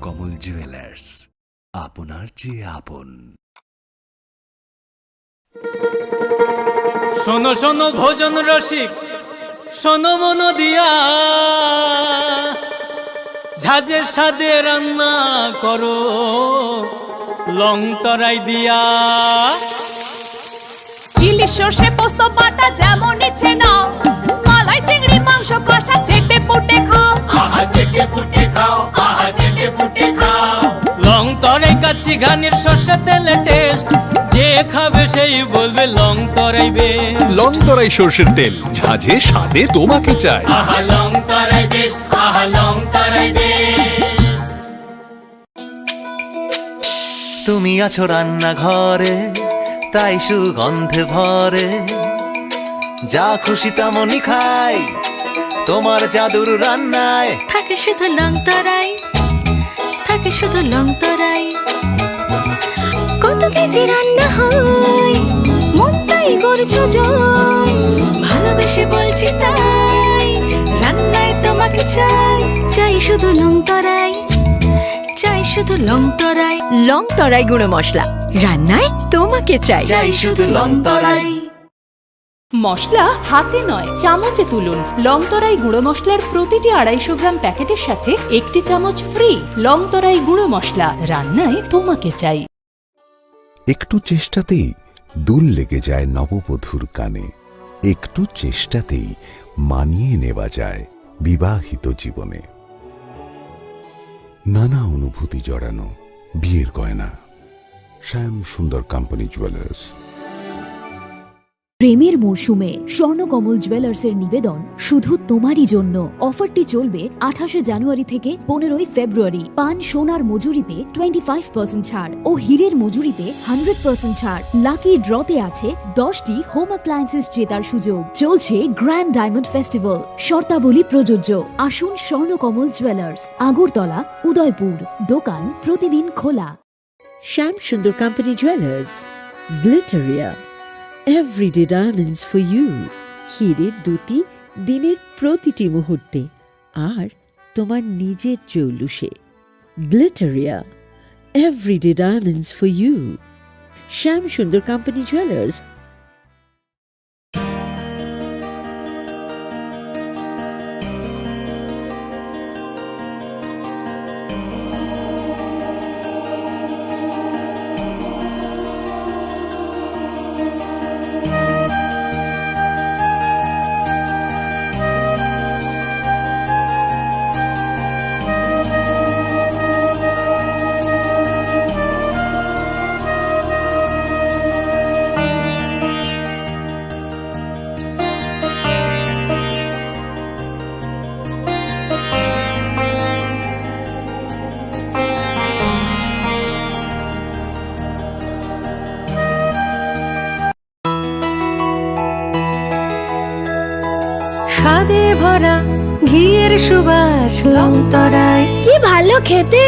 Swarnakamal jewellers, আপনার চেয়ে আপন। শোনো শোনো ভোজন রসিক, শোনো মন দিয়া, ঝাঁঝের স্বাদে রান্না করো লং তরাই দিয়া। ইলিশ সর্ষে পোস্ত বাটা যেমন ইচ্ছে নাও, মালাই চিংড়ি মাংস কষা চেটে পুটে খাও, আহা চেটে পুটে খাও, আহা চেটে পুটে খাও। লং তরাই কাচ্চি ঘানির সর্ষে তেলে টেস্ট, যে খাবে সেই বলবে লং তরাই বেশ। লং তরাই সর্ষের তেল, ঝাঁঝে স্বাদে তোমাকে চাই। আহা লং তরাই বেশ, আহা লং তরাই বেশ। তুমি আছো রান্নাঘরে, তাই সুগন্ধে ভরে, যা খুশি তেমনই খাই তোমার জাদুর রান্নায়। থাকে শুধু লং তরাই, থাকে শুধু লং তরাই। কত কেজি রান্না হয়, মনটাই করছো জয়, ভালোবেসে বলছি তাই, রান্নায় তোমাকে চাই, চাই শুধু লং তরাই, চাই শুধু লং তরাই। লং তরাই গুঁড়ো মশলা, রান্নায় তোমাকে চাই, চাই শুধু লং তরাই। মশলা হাতে নয় চামচে তুলুন। লং তরাই গুঁড়ো মশলার প্রতিটি 250 গ্রাম প্যাকেটের সাথে 1টি চামচ ফ্রি। লং তরাই গুঁড়ো মশলা, রান্নায় তোমাকে চাই। একটু চেষ্টাতেই দুল লেগে যায় নববধূর কানে, একটু চেষ্টাতেই মানিয়ে নেওয়া যায় বিবাহিত জীবনে। নানা অনুভূতি জড়ানো বিয়ের গয়না। শ্যাম সুন্দর কোম্পানি জুয়েলার্স। প্রেমের মরশুমে স্বর্ণকমল জুয়েলার্সের নিবেদন শুধু তোমারই জন্য। অফারটি চলবে 28 জানুয়ারি থেকে 15 ফেব্রুয়ারি। পান সোনার মজুরিতে 25% ছাড় ও হীরের মজুরিতে 100% ছাড়। লাকি ড্রতে আছে 10টি হোম অ্যাপ্লায়েন্সেস জেতার সুযোগ। চলছে গ্র্যান্ড ডায়মন্ড ফেস্টিভ্যাল, শর্তাবলী প্রযোজ্য। আসুন স্বর্ণকমল জুয়েলার্স, আগরতলা, উদয়পুর। দোকান প্রতিদিন খোলা। Shyam Sundar company jewellers, Glitteria, everyday diamonds for you. হীরের দুটি দিনের প্রতিটি মুহূর্তে আর তোমার নিজের জৌলুসে। Glitteria, everyday diamonds for you. Shyam Sundar company jewellers. স্বাদে ভরা ঘিয়ের সুবাস লং তরাই, কি ভালো খেতে।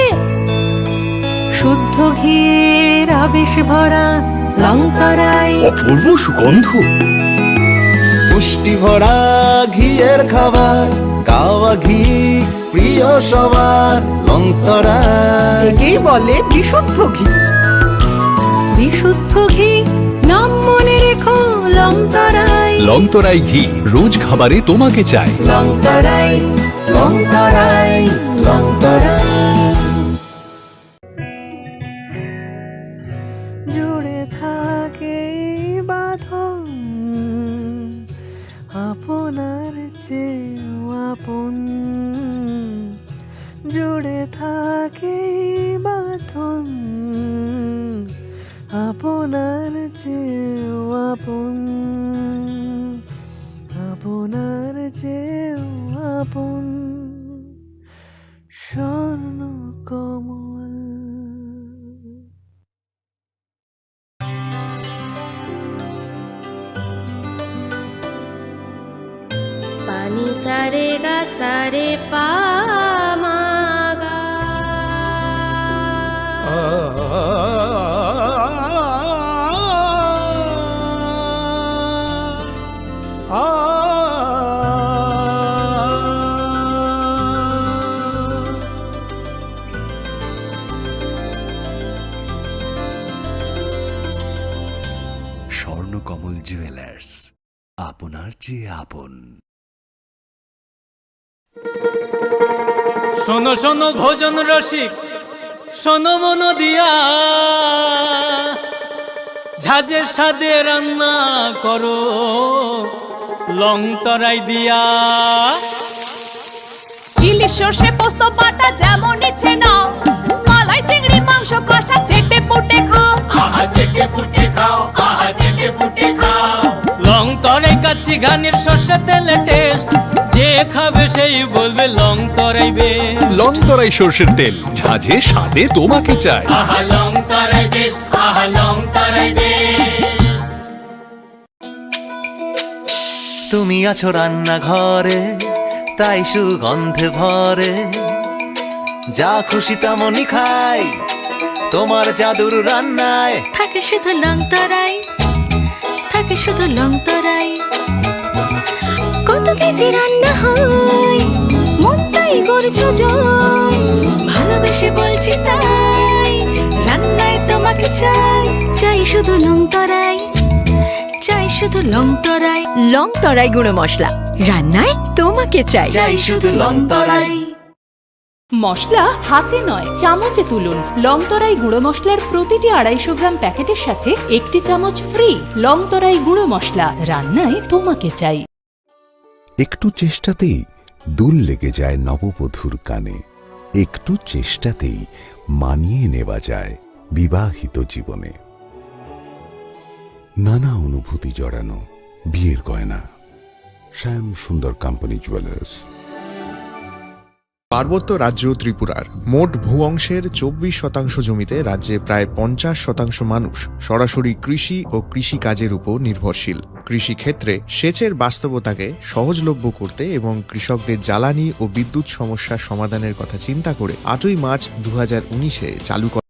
শুদ্ধ ঘিয়ের আবেশ ভরা লং তরাই, অপূর্ব সুগন্ধ। পুষ্টি ভরা ঘিয়ের খাবার, গাওয়া ঘি প্রিয় সবার। লং তরাই একেই বলে বিশুদ্ধ ঘি। বিশুদ্ধ ঘি নাম মনে রেখো লং তরাই। লং তরাই ঘি রোজ খাবারে তোমাকে চাই। লং তরাই, লং তরাই, লং তরাই। জুড়ে থাকে বাঁধন আপনার চেয়েও আপন, জুড়ে থাকে বাঁধন আপনার চেয়েও আপন, আপনার চেয়েও আপন। স্বর্ণকমল। পানি সারে গা সারে পা মা গা। জুয়েলার্স আপনার চেয়ে আপন। শোনো শোনো ভোজন রসিক, শোনো মন দিয়া, ঝাঁঝের স্বাদে রান্না করো লং তরাই দিয়া। ইলিশ সর্ষে পোস্ত বাটা যেমন ইচ্ছে নাও, মালাই চিংড়ি মাংস কষা চেটে পুটে খাও। আহা চেটে পুটে খাও, আহা চেটে পুটে খাও। লং তরাই কাচ্চি ঘানির সর্ষে তেলে টেস্ট, যে খাবে সেই বলবে লং তরাই বেশ। লং তরাই সর্ষের তেল, ঝাঁঝে স্বাদে তোমাকে চাই। আহা লং তরাই বেশ, আহা লং তরাই বেশ। তুমি আছো রান্নাঘরে, তাই সুগন্ধে ভরে, যা খুশি তেমনই খাই তোমার জাদুর রান্নায়। থাকে শুধু লং তরাই, থাকে শুধু লং তরাই। কত কেজি রান্না হয়, মন তাই করছো জয়। ভালোবেসে বলছি তাই, রান্নায় তোমাকে চাই। চাই শুধু লং তরাই, চাই শুধু লং তরাই। লং তরাই গুঁড়ো মশলা, রান্নায় তোমাকে চাই। চাই শুধু লং তরাই। মশলা হাতে নয় চামচে তুলুন। লংতরাই গুঁড়ো মশলার প্রতিটি 250 গ্রাম প্যাকেটের সাথে 1টি চামচ ফ্রি। লংতরাই গুঁড়ো মশলা, রান্নায় তোমাকে চাই। একটু চেষ্টাতেই দুল লেগে যায় নববধূর কানে, একটু চেষ্টাতেই মানিয়ে নেওয়া যায় বিবাহিত জীবনে। নানা অনুভূতি জড়ানো বিয়ের গয়না, শ্যাম সুন্দর কোম্পানি জুয়েলার্স। পার্বত্য রাজ্য ত্রিপুরার মোট ভূ অংশের 24% জমিতে রাজ্যে প্রায় 50% মানুষ সরাসরি কৃষি ও কৃষি কাজের উপর নির্ভরশীল। কৃষি ক্ষেত্রে সেচের বাস্তবতাকে সহজলভ্য করতে এবং কৃষকদের জ্বালানি ও বিদ্যুৎ সমস্যার সমাধানের কথা চিন্তা করে 8ই মার্চ 2019-এ চালু করা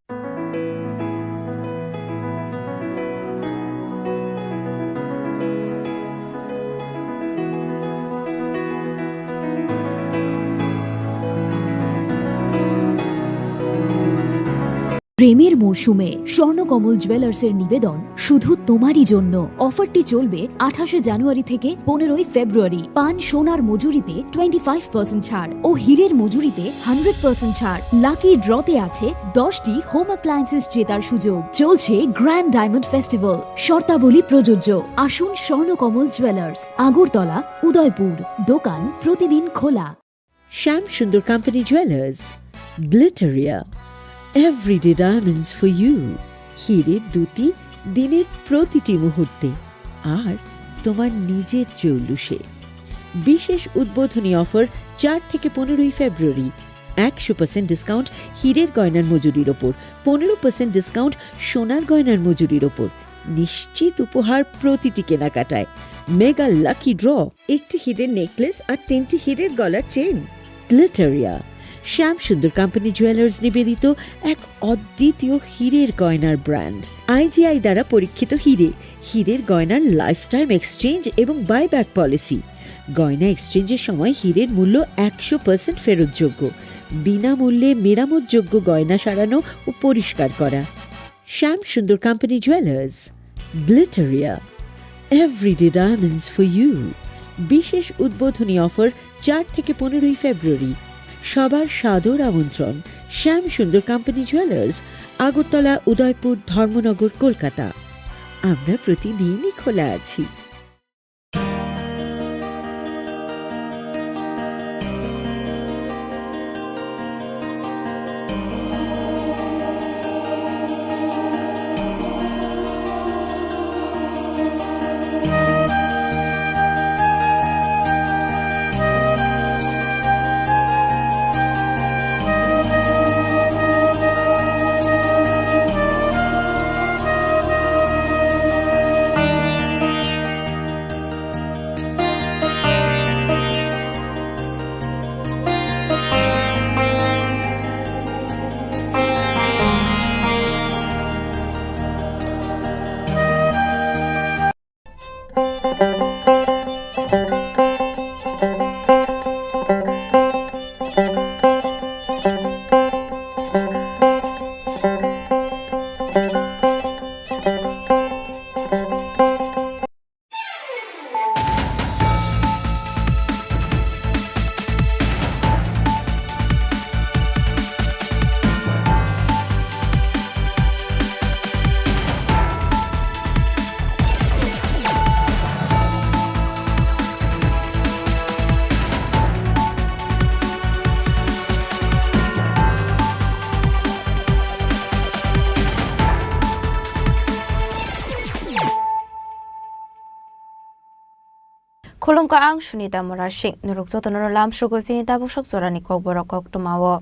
প্রেমের মরশুমে স্বর্ণকমল জুয়েলার্সের নিবেদন শুধু তোমারই জন্য। অফারটি চলবে 28 জানুয়ারি থেকে 15 ফেব্রুয়ারি। পান সোনার মজুরিতে 25% ছাড় ও হীরের মজুরিতে 100% ছাড়। লাকি ড্রতে আছে 10টি হোম অ্যাপ্লায়েন্সেস জেতার সুযোগ। চলছে গ্র্যান্ড ডায়মন্ড ফেস্টিভ্যাল, শর্তাবলী প্রযোজ্য। আসুন স্বর্ণকমল জুয়েলার্স, আগরতলা, উদয়পুর। দোকান প্রতিদিন খোলা। Shyam Sundar company jewellers, Glitteria, everyday diamonds for you. হীরের দুটি দিনের প্রতিটি মুহূর্তে আর তোমার নিজের জৌলুসে। বিশেষ উদ্বোধনী অফার 4 থেকে 15 ফেব্রুয়ারি। 100% ডিসকাউন্ট হীরের গয়নার মজুরির ওপর, 15% ডিসকাউন্ট সোনার গয়নার মজুরির ওপর। নিশ্চিত উপহার প্রতিটি কেনাকাটায়। মেগা লাকি ড্র, একটি হীরের নেকলেস আর 3টি হীরের গলার চেন। গ্লিটারিয়া, শ্যাম সুন্দর কোম্পানি জুয়েলার্স নিবেদিত এক অদ্বিতীয় হীরের গয়নার ব্র্যান্ড। IGI দ্বারা পরীক্ষিত হীরে, হীরের গয়নার লাইফ টাইম এক্সচেঞ্জ এবং বাইব্যাক পলিসি। গয়না এক্সচেঞ্জের সময় হীরের মূল্য 100% ফেরতযোগ্য। বিনামূল্যে মেরামতযোগ্য গয়না সারানো ও পরিষ্কার করা। Shyam Sundar company jewellers, Glitteria, everyday diamonds for you. বিশেষ উদ্বোধনী অফার 4 থেকে 15 ফেব্রুয়ারি। সবার সাদর আমন্ত্রণ। শ্যাম সুন্দর কোম্পানি জুয়েলার্স, আগরতলা, উদয়পুর, ধর্মনগর, কলকাতা। আমরা প্রতিদিনই খোলা আছি। Khulumka ang Sunita Morashik nuruk jotono lam sugo Chini Khorang Tripura Kokborok Koktumawo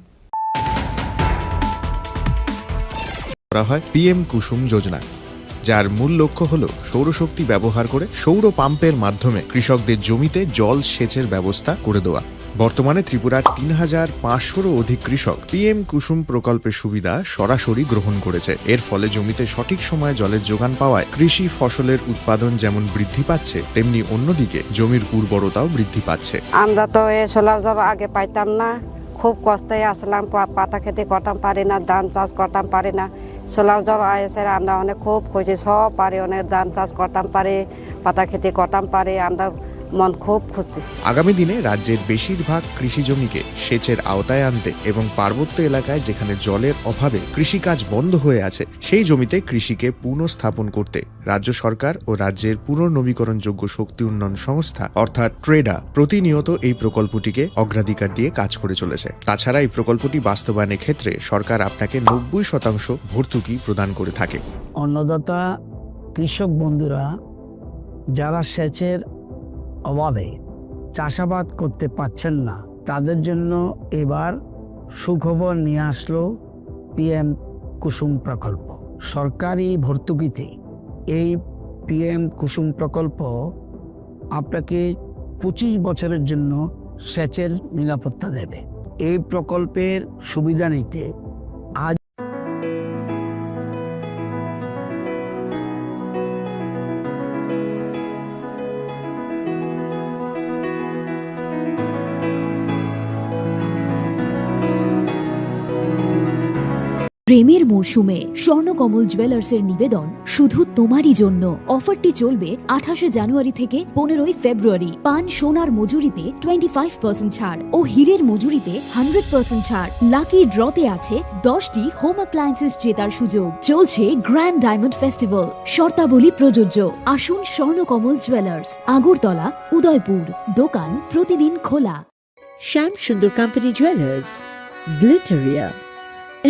করা হয় পিএম কুসুম যোজনা, যার মূল লক্ষ্য হল সৌরশক্তি ব্যবহার করে সৌর পাম্পের মাধ্যমে কৃষকদের জমিতে জল সেচের ব্যবস্থা করে দেওয়া। বর্তমানে ত্রিপুরার ৩,৫০০-রও অধিক কৃষক পিএম কুসুম প্রকল্পের সুবিধা সরাসরি গ্রহণ করেছে। এর ফলে জমিতে সঠিক সময়ে জলের যোগান পাওয়ায় কৃষি ফসলের উৎপাদন যেমন বৃদ্ধি পাচ্ছে, তেমনি অন্যদিকে জমির উর্বরতাও বৃদ্ধি পাচ্ছে। আমরা তো এই সোলার জল আগে পাইতাম না, খুব কষ্টে আসলাম, পাতা খেতে করতাম পারি না, ধান চাষ করতাম পারি না। সোলার জল এসে আমরা অনেক খুব খুশি, সব পারি, অনেক ধান চাষ করতাম পারি, পাতা খেতে করতাম পারি, আমরা মন খুব খুশি। আগামী দিনে রাজ্যের বেশিরভাগ কৃষি জমিকে সেচের আওতায় আনতে এবং পার্বত্য এলাকায় যেখানে জলের অভাবে কৃষিকাজ বন্ধ হয়ে আছে, সেই জমিতে কৃষিকে পুনঃস্থাপন করতে রাজ্য সরকার ও রাজ্যের পুনর্নবীকরণযোগ্য শক্তি উন্নয়ন সংস্থা অর্থাৎ ট্রেডা প্রতিনিয়ত এই প্রকল্পটিকে অগ্রাধিকার দিয়ে কাজ করে চলেছে। তাছাড়া এই প্রকল্পটি বাস্তবায়নের ক্ষেত্রে সরকার আপনাকে ৯০% ভর্তুকি প্রদান করে থাকে। অন্নদাতা কৃষক বন্ধুরা যারা সেচের অভাবে চাষাবাদ করতে পারছেন না, তাদের জন্য এবার সুখবর নিয়ে আসলো পিএম কুসুম প্রকল্প। সরকারি ভর্তুকিতে এই পিএম কুসুম প্রকল্প আপনাকে ২৫ বছরের জন্য সেচের নিরাপত্তা দেবে। এই প্রকল্পের সুবিধা নিতে আজ প্রেমের মরশুমে স্বর্ণকমল জুয়েলার্সের নিবেদন শুধু তোমারই জন্য। অফারটি চলবে ২৮ জানুয়ারি থেকে ১৫ ফেব্রুয়ারি। পান সোনার মজুরিতে 25% ছাড় ও হীরের মজুরিতে 100% ছাড়। লাকি ড্রতে আছে 10টি হোম অ্যাপ্লায়েন্সেস জেতার সুযোগ। চলছে গ্র্যান্ড ডায়মন্ড ফেস্টিভ্যাল, শর্তাবলী প্রযোজ্য। আসুন স্বর্ণকমল জুয়েলার্স, আগরতলা, উদয়পুর। দোকান প্রতিদিন খোলা। Shyam Sundar company jewellers, Glitteria,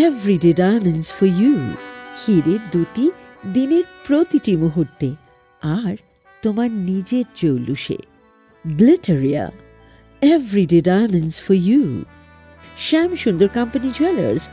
everyday diamonds for you. হীরের দুটি দিনের প্রতিটি মুহূর্তে আর তোমার নিজের জৌলুসে। Glitteria, everyday diamonds for you. Shyam Sundar company jewellers.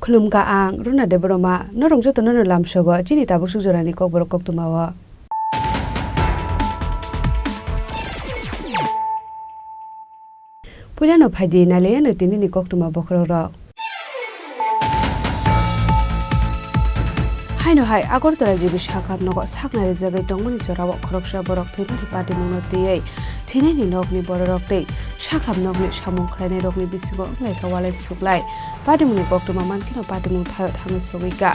Khulumka ang runa de broma norong joto no lam sogo Chini Khorang Tripura Kokborok Koktumawo Pulano phaidi nale no tinini koktuma bokroro Haino hai agortala jibi shakam nogo saknari jagai tongmani sorawo khoroksa borok thimani pati mungno tiyei thinani nokni borok tei shakam nokni samung khlainai rokni bisigo nglai kawalai suklai pati mungni koktuma mankino pati mung thayo thangai sogika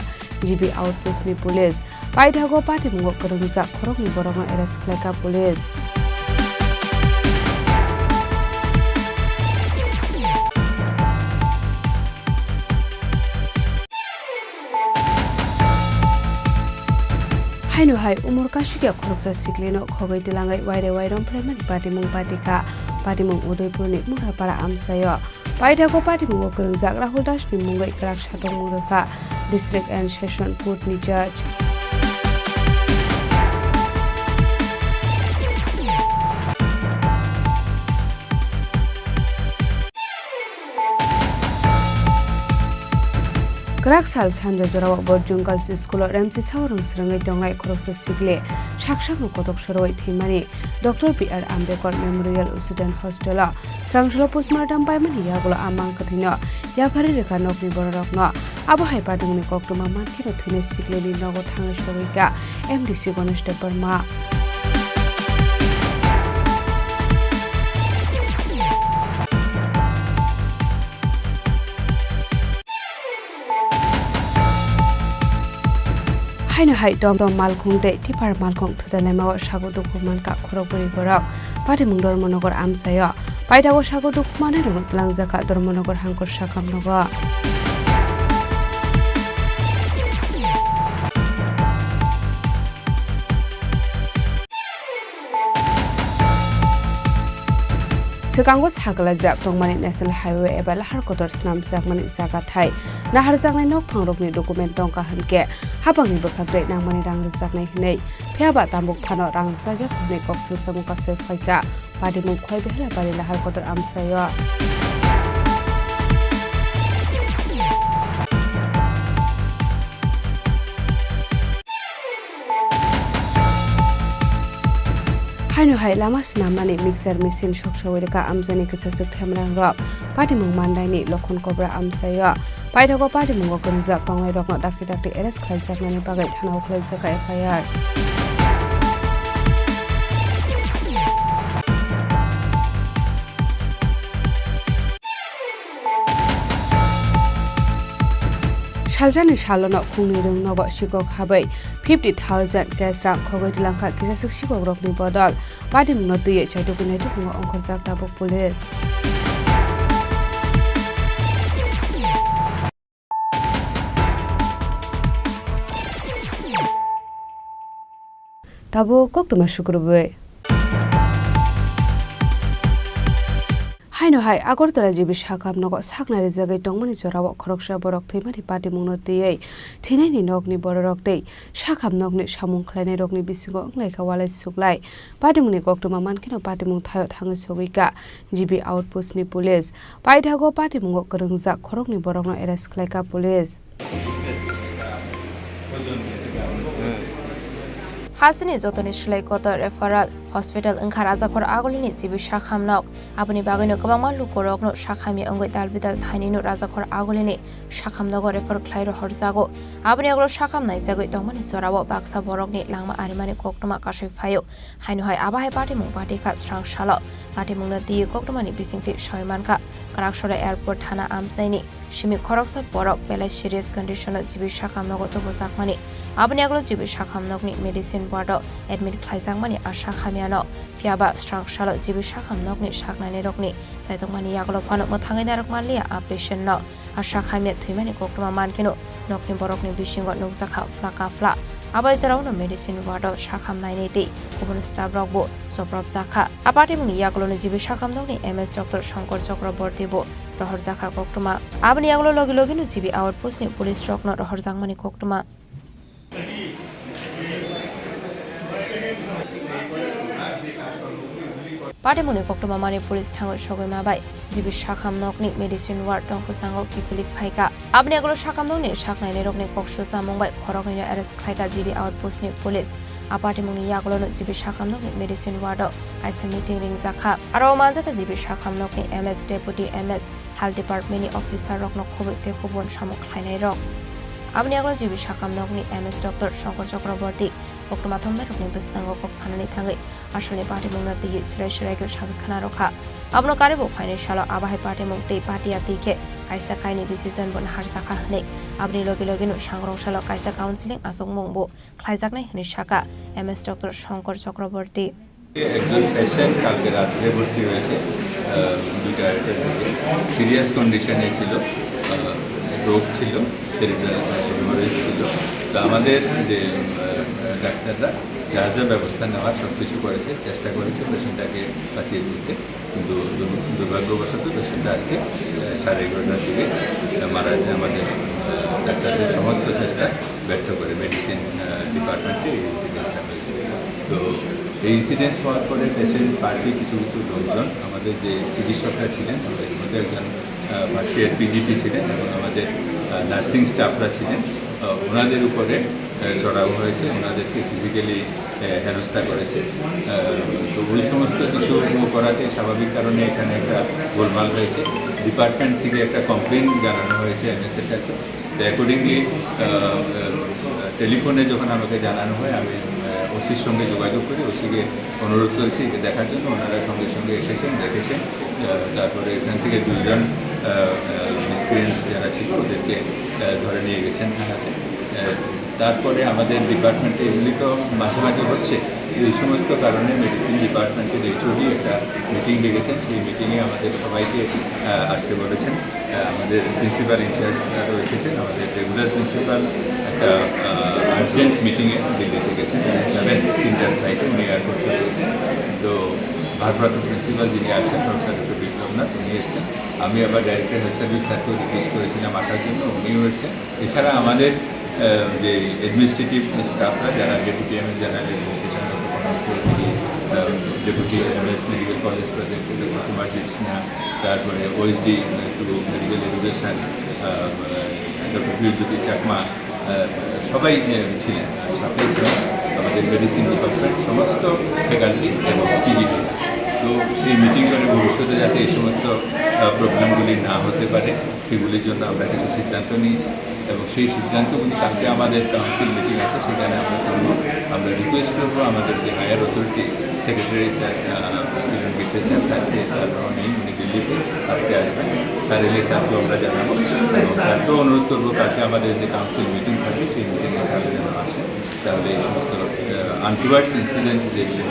jibi outpost ni police paithago pati mungo korongja khorokni borokno arrest khlaika police haino hai umur kashiga khoroksa sikleno khogai tilangai waire wairom primary party mung udaipur ni murapara amsayo paida ko party mung kerungjak Rahul Das ni mungai krak satong muraka district and session court ni judge Krak sal Sanjo Jorawa Borjung Girls School Ramsi Saurung Srangai Dongai Khoroksa Sigle Shakshak no Kotok Shoroi Thimani Dr. B.R. Ambedkar Memorial Student Hostel Srangshalo Postmortem Paimani Yagola Amang Kathino Yaphari Rekha Nokni Bororokno Abohai Padungni Koktuma Mankino Thine Sigle ni Nogo Thanga Shoroika MDC Ganesh Deparma haino hai dom malkhung de tipar malkhung thudalema sago dokuman ka khorobori borak pati mungdor monogor amsayo paitago sago dokumane rong plangjaka dormonogor hangkor sakamnogo Sekango sagala jak tongmani national highway eba lahar kotor snam jakmani jaga thai nahar jaknai nok phangrokni document tongka hanke habangni bokhabre nangmani rang jaknai hinei phiaba tambuk phano rang jage khune koksu samuka soi phaita padi mung khoi behla bari lahar kotor amsayo haino hai lama snamani mixer machine shoksawirika amjani kisasuk thamrang rok pati mung mandai ni lokhon kobra amsayo paithago pati mungo kunjak pangai rokno dakti arrest khlaijak nani bagai thanao khlaijaka FIR Shaljani shalono khungni rung nogo sikok habai 50,000 cash rang khogoi dilangkha kisasuk sikok rokni bodol pati mungno tuye chaitokune tukungo ongkhorjak tabok police tabo koktuma shukrube haino hai agortala jibi sakam nogo saknari jagai tongmani jorawo khoroksa borok thimani pati mungno tiyei thinai nokni borok tei sakam nokni samung khlainai rokni bisingo onglai walai suklai pati mungni koktuma mankino pati mung thayo thangi sogika jibi outpost ni police paithago pati mungo kerungjak khorokni borokno arrest khlaika police Hasini jotoni sulai kotor referral hospital engkha rajakhor agolini jibi sakhamnok aboni bagino kwbangma lukorokno sakhami ongoi dalbidal thainino rajakhor agolini sakhamnogo refer khlairo horjago aboni aglo sakhamnai jagoi tongmani jorawo baksa borokni langma arimani koktoma kasai phayo haino hai abahai party mung party ka strang salo party mungna di koktomani bisingti soimanka Karakshora airport thana amsaini Chini Khorang Borok belai serious condition jibi sakhamnogo to bojakmani aboni aglo jibi sakhamnokni medicine ward admit khlaijangmani asha khamiano fiaba strang salo jibi sakhamnokni saknani rokni saitokmani yaglo phano mothangai narok manlia a patient no asha khamia thimani koktoma mankino nokni borokni bisingo nokjakha flaka abai jarauno medicine ward sakhamnai neti kubun staff rokbo soprop jakha apati muni yaglo jibi sakhamnokni MS Dr. Shankar Chakraborty bo rohor jakha koktoma aboni yaglo logi no jibi outpost ni police rokno rohor jangmani koktoma Party muni koktoma mani police thango sogoi mabai jibi sakhamnokni medicine ward tongko sango kifili phaika abni aglo sakhamnokni saknai rokni koksu samungbai khorokni arrest khlaika jibi outpost ni police apati muni yaglo no jibi sakhamnokni medicine ward kaisa meeting ring jakha aro manjaka jibi sakhamnokni MS deputy MS health department ni officer rokno khobite khobon samuk khlainai rok abni aglo jibi sakhamnokni MS Dr. Shankar Chakraborty koktoma thomna rokni biskango kok sanani thangai asole party mungna tei sirai ko sabikhana rokha abno karibo financial abahai party mungte party atike kaisa kaini decision bon harjaka hne abni logi no sangrong salo kaisa counseling asong mungbo khlaijaknai hne shaka MS Dr. Shankar Chakraborty একজন patient কালকে রাতে ভর্তি হয়েছে দুইটা serious কন্ডিশনে ছিল stroke ছিল cerebral haemorrhage ছিল তো আমাদের যে ডাক্তাররা যা যা ব্যবস্থা নেওয়ার সব কিছু করেছে, চেষ্টা করেছে পেশেন্টটাকে বাঁচিয়ে তুলতে, কিন্তু দুর্ভাগ্যবশত পেশেন্টটা আজকে 11:30টার দিকে মারা যায়। আমাদের ডাক্তারদের সমস্ত চেষ্টা ব্যর্থ করে মেডিসিন ডিপার্টমেন্টে এই ইনসিডেন্সটা হয়েছে। তো এই ইনসিডেন্স হওয়ার পরে পেশেন্ট পার্টি কিছু লোকজন, আমাদের যে চিকিৎসকরা ছিলেন, এর মধ্যে একজন ফার্স্ট ইয়ার পিজিটি ছিলেন এবং আমাদের নার্সিং স্টাফরা ছিলেন, ওনাদের উপরে চড়াও হয়েছে, ওনাদেরকে ফিজিক্যালি হেনস্থা করেছে। তো ওই সমস্ত কিছু করাতে স্বাভাবিক কারণে এখানে একটা গোলমাল হয়েছে। ডিপার্টমেন্ট থেকে একটা কমপ্লেন জানানো হয়েছে এমএসের কাছে। তো অ্যাকর্ডিংলি টেলিফোনে যখন আমাকে জানানো হয়, আমি ওসির সঙ্গে যোগাযোগ করি, ওসিকে অনুরোধ করেছি এটা দেখার জন্য। ওনারা সঙ্গে সঙ্গে এসেছেন, দেখেছেন। তারপরে এখান থেকে 2জন মিসক্রিয়েন্টস যারা ছিল ওদেরকে ধরে নিয়ে গেছেন থানাতে। তারপরে আমাদের ডিপার্টমেন্টে এগুলি তো মাঝে মাঝে হচ্ছে, এই সমস্ত কারণে মেডিসিন ডিপার্টমেন্টের এইচওডি একটা মিটিং ডেকেছেন। সেই মিটিংয়ে আমাদের সবাইকে আসতে বলেছেন। আমাদের প্রিন্সিপাল ইনচার্জরাও এসেছেন। আমাদের রেগুলার প্রিন্সিপাল একটা আর্জেন্ট মিটিংয়ে দিল্লিতে গেছেন, যাবেন 3টার ফ্লাইটে, উনি এয়ারপোর্ট চলে গেছেন। তো ভারপ্রাপ্ত প্রিন্সিপাল যিনি আছেন প্রফেসর ডক্টর বিপ্লবনাথ, উনি এসছেন। আমি আবার ডাইরেক্টর হেলথ সার্ভিস স্যারকেও রিকোয়েস্ট করেছিলাম আসার জন্য, উনিও এসছেন। এছাড়া আমাদের যে অ্যাডমিনিস্ট্রেটিভ স্টাফরা যারা deputy MS general administration doctor Pranab Chowdhury, deputy MS medical college project doctor Kumarjit Sinha, তারপরে OSD to medical education doctor Priyajyoti Chakma, সবাই ছিলেন। সাথে ছিলেন আমাদের মেডিসিন ডিপার্টমেন্ট সমস্ত ফ্যাকাল্টি এবং পিজিটি। তো সেই মিটিং করে ভবিষ্যতে যাতে এই সমস্ত প্রবলেমগুলি না হতে পারে সেগুলির জন্য আমরা কিছু সিদ্ধান্ত নিয়েছি এবং সেই সিদ্ধান্তগুলি কালকে আমাদের কাউন্সিল মিটিং আছে, সেখানে আমরা রিকোয়েস্ট করবো আমাদের যে হায়ার অথরিটি সেক্রেটারি স্যার কিরণ গিত্তে স্যারকে, স্যার নেই, উনি দিল্লিতে আজকে আসবেন। স্যার এলে স্যারকেও আমরা জানাবো এবং স্যারকেও অনুরোধ করবো কালকে আমাদের যে কাউন্সিল মিটিং থাকবে সেই মিটিংয়ে স্যার যেন আসে, তাহলে এই সমস্ত আনটুয়ার্ডস ইনসিডেন্টস যেগুলি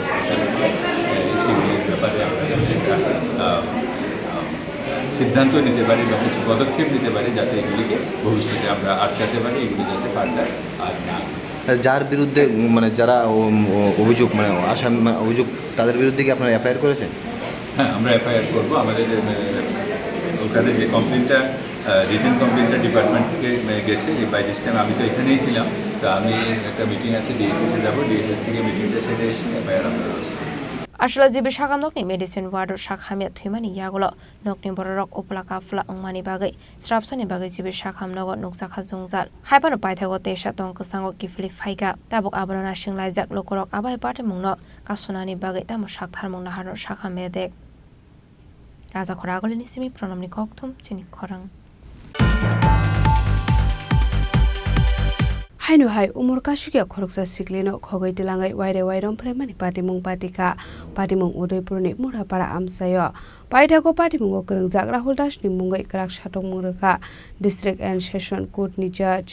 সেগুলির ব্যাপারে আমরা একটা সিদ্ধান্ত নিতে পারি বা কিছু পদক্ষেপ নিতে পারি যাতে এগুলিকে ভবিষ্যতে আমরা আটকাতে পারি, এগুলি যাতে ফার্দার আর না। যার বিরুদ্ধে মানে যারা অভিযোগ মানে আসামি অভিযোগ তাদের বিরুদ্ধে কি আপনারা এফআইআর করেছেন? হ্যাঁ, আমরা এফআইআর করবো। আমাদের ওখানে যে কমপ্লেনটা রিটেন কমপ্লেনটা ডিপার্টমেন্ট থেকে গেছে, বাই দিস টাইম আমি তো এখানেই ছিলাম, তো আমি একটা মিটিং আছে ডিএসএসে যাবো, ডিএসএস থেকে মিটিংটা সেরে এসেছি, এফআইআর আমরা রয়েছে। আসলে জিবি সাকাম নকনি মেডিসিন वार्डर साखामिया थुइमानि यागलो नकनि बररक उपलाका फुला अंगमानि बागै स्रापसनि बागै जिबि साखाम नग नुकसाखा जुंजाल हाइपानो पाइथागो तेसा तंक सांगो किफलि फाइगा ताबक आबरना सिंलाइजाक लोकरक आबाय पाटे मुंगनो कासुनानि बागै तामो साकथार मुंना हानो साखामे देक राजा खरागलिनि सिमि प्रणामनि कक्थुम चिनि खरां हाइनो हाइ उमर कासुकिया खरकसा सिक्लिनो खगै तिलाङै वाइरे वाइरम फ्रेमानि पाटिमुं पाटिका पाटिमुं उदयपुरनि मुरापारा आमसायो पाइथाको पाटिमुंगो गोरोंजाक राहुल दासनि मुङै क्राक साथं मुरखा डिस्ट्रिक्ट एन्ड सेशन कोर्टनि जज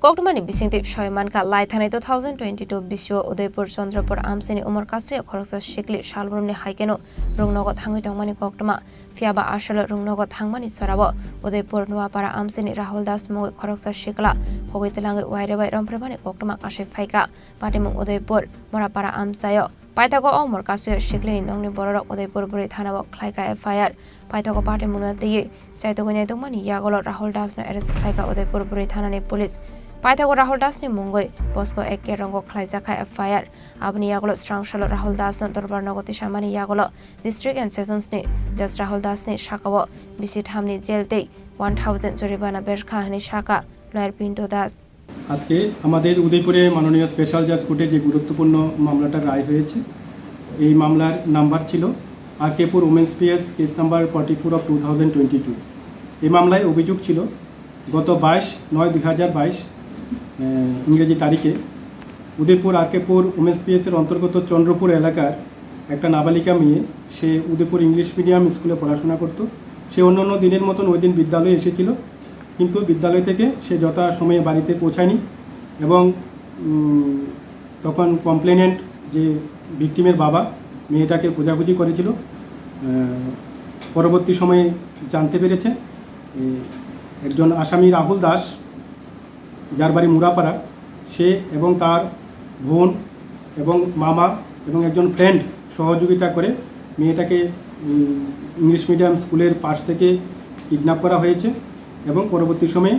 कोकटमानि बिसिंति सयमानका लाइथानै 2022 बिस्व उदयपुर चन्द्रपुर आमसेनि उमर कासुया खरकसा सिक्लि सालब्रमनि हाइकेनो रुंनगत थाङै दंमानि कोकटमा फियाबा आसल रुंनगत थांमानि सराबो उदयपुर नुवापारा आमसेनि राहुल दास मुङै खरकसा सिक्ला खगै तिलाङै वाइरेबाय रमफ्रेमानि कोकटमा कासे फाइका पाटिमुं उदयपुर मरापारा आमसायो पाइथाको उमर कासुया सिक्लिनि नंनि बररक उदयपुर बुरै थानाव ख्लाइका एफआइआर पाइथाको पाटिमुंना दैयै चाइतगोनाय दंमानि यागलो राहुल दासनो एरेस्ट ख्लाइका उदयपुर बुरै थानानि पुलिस पाइथाको राहुल दासनि मुङै बसको एके रंगो ख्लाइजाखा एफआइआर आबनि यागलो स्ट्रांगसल राहुल दासनो दरबार नगति सामानि यागलो डिस्ट्रिक्ट एन्ड सेशन्सनि जज राहुल दासनि शाखाव बिसि थामनि जेल दै 1000 জরিমানা বেরখা হনি শাখা লয়ার পিন্টু দাস আজকে আমাদের উদয়পুরে মাননীয় স্পেশাল জাজ কোর্টে যে গুরুত্বপূর্ণ মামলাটা রায় হয়েছে এই মামলার নাম্বার ছিল RK Pur women's PS case number 44 of 2022 এই মামলায় অভিযোগ ছিল গত 22/9/2022 ইংরেজি তারিখে উদয়পুর আরকেপুর উমেন্স পিএসের অন্তর্গত চন্দ্রপুর এলাকার একটা নাবালিকা মেয়ে সে উদয়পুর ইংলিশ মিডিয়াম স্কুলে পড়াশোনা করত সে অন্যান্য দিনের মতন ওই দিন বিদ্যালয়ে এসেছিল কিন্তু বিদ্যালয় থেকে সে যথা সময়ে বাড়িতে পৌঁছায়নি এবং তখন কমপ্লেনেন্ট যে ভিকটিমের বাবা মেয়েটাকে খোঁজাখুঁজি করেছিল পরবর্তী সময়ে জানতে পেরেছে একজন আসামি রাহুল দাস, যার বাড়ি মুরাপাড়া, সে এবং তার বোন এবং মামা এবং একজন ফ্রেন্ড সহযোগিতা করে মেয়েটাকে ইংলিশ মিডিয়াম স্কুলের পাশ থেকে কিডন্যাপ করা হয়েছে এবং পরবর্তী সময়ে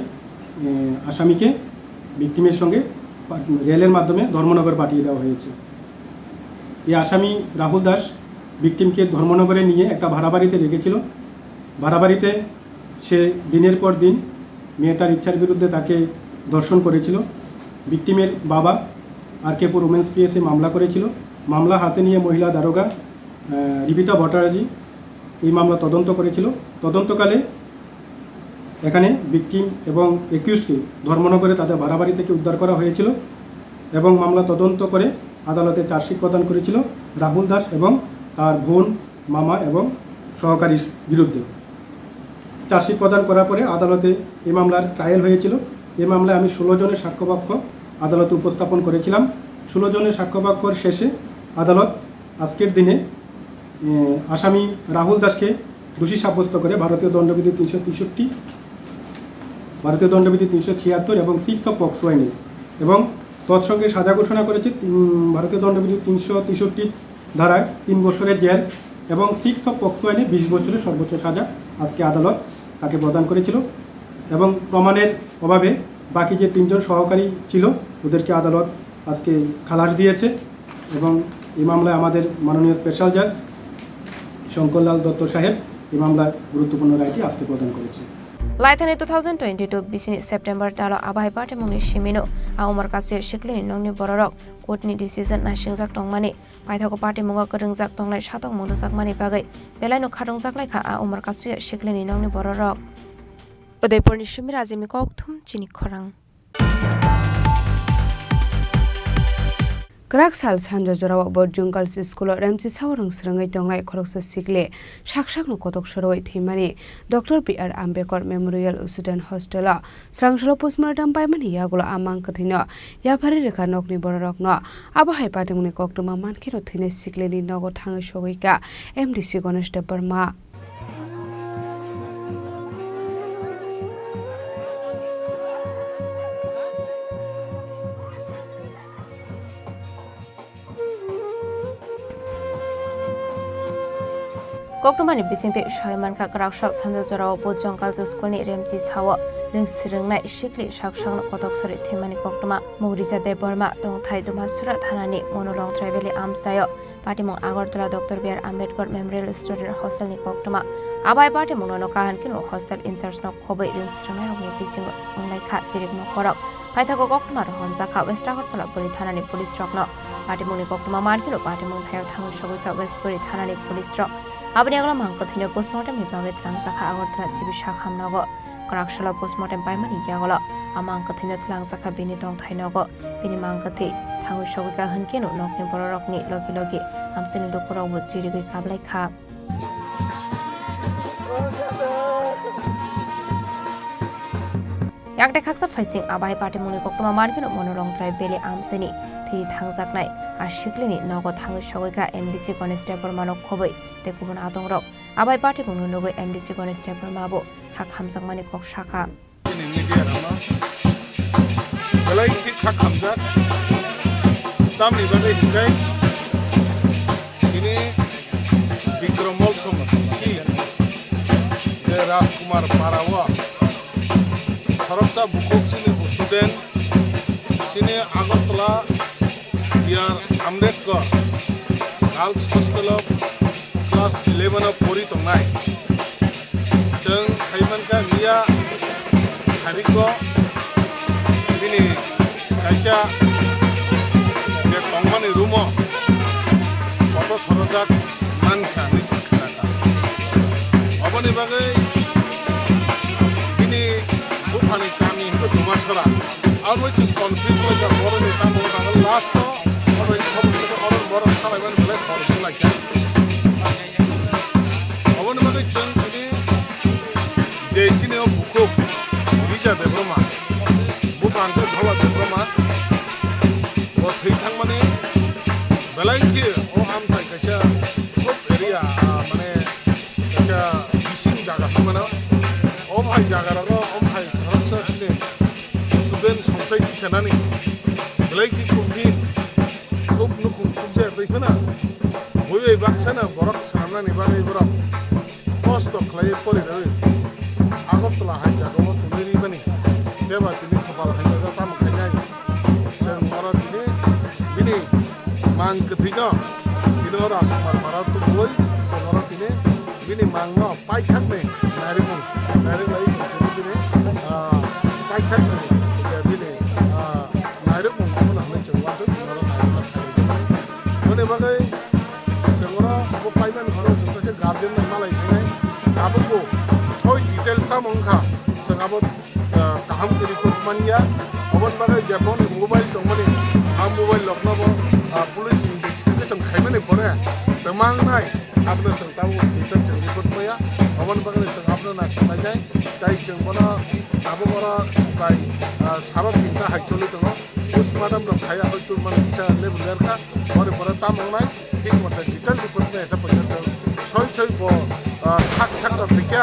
আসামিকে ভিকটিমের সঙ্গে রেলের মাধ্যমে ধর্মনগর পাঠিয়ে দেওয়া হয়েছে। এই আসামি রাহুল দাস ভিকটিমকে ধর্মনগরে নিয়ে একটা ভাড়া বাড়িতে রেখেছিল। ভাড়া বাড়িতে সে দিনের পর দিন মেয়েটার ইচ্ছার বিরুদ্ধে তাকে ধর্ষণ করেছিল। ভিকটিমের বাবা আর.কে.পুর উমেন্স পিএসে মামলা করেছিল। মামলা হাতে নিয়ে মহিলা দারোগা রিবিতা ভট্টাচার্য এই মামলা তদন্ত করেছিল। তদন্তকালে এখানে ভিকটিম এবং একিউজকে ধর্মনগরে তাদের ভাড়া বাড়ি থেকে উদ্ধার করা হয়েছিল এবং মামলা তদন্ত করে আদালতে চার্জশিট প্রদান করেছিল রাহুল দাস এবং তার বোন, মামা এবং সহকারীর বিরুদ্ধে। চার্জশিট প্রদান করার পরে আদালতে এই মামলার ট্রায়াল হয়েছিল। এই মামলায় আমি 16 জনের সাক্ষ্যপক্ষ আদালতে উপস্থাপন করেছিলাম। 16 জনের সাক্ষ্যপক্ষর শেষে আদালত আজকের দিনে আসামি রাহুল দাসকে দোষী সাব্যস্ত করে ভারতীয় দণ্ডবিধি 363, ভারতীয় দণ্ডবিধি 376 এবং 6 অফ পক্সো আইনে এবং তৎসঙ্গে সাজা ঘোষণা করেছে ভারতীয় দণ্ডবিধি 363 ধারায় 3 বছরের জেল এবং 6 অফ পক্সো আইনে 20 বছরের সর্বোচ্চ সাজা আজকে আদালত তাকে প্রদান করেছিল এবং প্রমাণের অভাবে বাকি যে 3 জন সহকারী ছিল ওদেরকে আদালত আজকে খালাস দিয়েছে এবং এই মামলায় আমাদের মাননীয় স্পেশাল জাজ শঙ্করলাল দত্ত সাহেব এই মামলায় গুরুত্বপূর্ণ রায়টি আজকে প্রদান করেছে। Laithani 2022 bisini September talo abai party mungni shimino a umar kasu shiklini nongni bororok courtni decision na shingjak tongmani paithako party munga keringjak tonglai satong mungjak mani bagai belaino khatongjak laikha a umar kasu shiklini nongni bororok Udaipurni shimira azimi kokthum Chini Khorang Krak sal sanjo jorawa borjung girls school remchi sawarang srangai tonglai khoroksa sikle shakshak no kotok soroi thimani Dr. B.R. Ambedkar Memorial Student Hostel srangshalo postmortem paimani yagulo amang kathino yaphari rekha nokni bororokno abahai patimuni koktuma mankino thine sikle ni nogo thangai sogoika MDC Ganesh Debarma Koktomani bisinte Shaimanka Krakshal Sandal Jorao Bojongkal Skulni Remchi Sawo Ring Sringnai Shikli Shakshang Kotok Sori Thimani Koktoma Mugriza Debarma Dongthai Dumasura Thanani Monolong Tribali Amsayo Patimong Agartala Dr. B.R. Ambedkar Memorial Student Hostel ni Koktoma Abai Patimong no kahan kino hostel in-charge no khobai ring sringnai rokni bising onglai kha chirik no korok Paithako Koktoma ro Horjaka West Agartala Puri Thanani Police Rokno Patimong ni Koktoma Markino Patimong Thayo Thangu Sogoika West Puri Thanani Police Rok Abani agla mangko thine postmortem ni bagai tlangsakha agartala chibisha khamnago Krakshalo postmortem paimani yagola amangko thine tlangsakha bini tong thainago bini mangko thi thangu sogika hankeno nokni bororokni logi logi amseni lokorok bo chirigoi kablai kha yakde khaksa faising abai party muni koktoma markino monorong trai beli amseni thi thangjaknai ashiklini nogo thangai sogoika MDC Ganesh Debarma no khobai te kubun atongrok abai party muni nogoi MDC Ganesh Debarma bo khak hamjakmani kok shaka belai ki khak hamjak tamni bagai hikai ini Vikramol Soma si Rajkumar Parawa Harapsa Bukok sini student sini Agartala B.R. Ambedkar Girls Hostel of Class 11 of Puri Tongnai Jeng Saimanka Mia Hariko Bini Kaisha Dia Tongmani Rumo Foto Sorojak Manka Nichakata Abani Bagai Bini Bupani Kami Hidu Dumasara Our which is conflict with the foreign Tamil last like that. I want to make a chunk today. Jane of Buko, Lisa de Broma, Bukan de Hava de Broma, or 3 money, Belanki, or Amta Kasha, area, Mane, Kasha, Fishing Dagamana, or my hai jagarago hai kharapsa sine student somsai senani belai ki kumni kub nu kum je bekhana hoye baksana borok sanani bani borok post khlai pori rawi agotla hai jagago tumiri bani deba tini khopal hai jaga tam khainai sen mara tini bini mang ketiga tino rasumar mara tu boy sen mara tini bini mang no pai khak ne nari lai bini pai khak ne bini nari mung mana hame chungwa tu mara nari la khai bani bagai sen mara bo pai man khoro jungta se guardian na malai khai abo ko soi detail ta mongkha sen abo kaham kiri ko mania abon bagai japon mobile tongmani mobile lokna bo police investigation khaimane pore tamang nai apna sang tahu kita jeng ikut maya awan bagai sang apna na sampai tai jeng bona abo bara bai sabab kita hajoli tongo us madam ro khaya hoitu man bisa level lerka pore pore tamang nai ঠিক মতে detail report মে এটা পর্যন্ত ছয় bo থাক সাকরা থেকে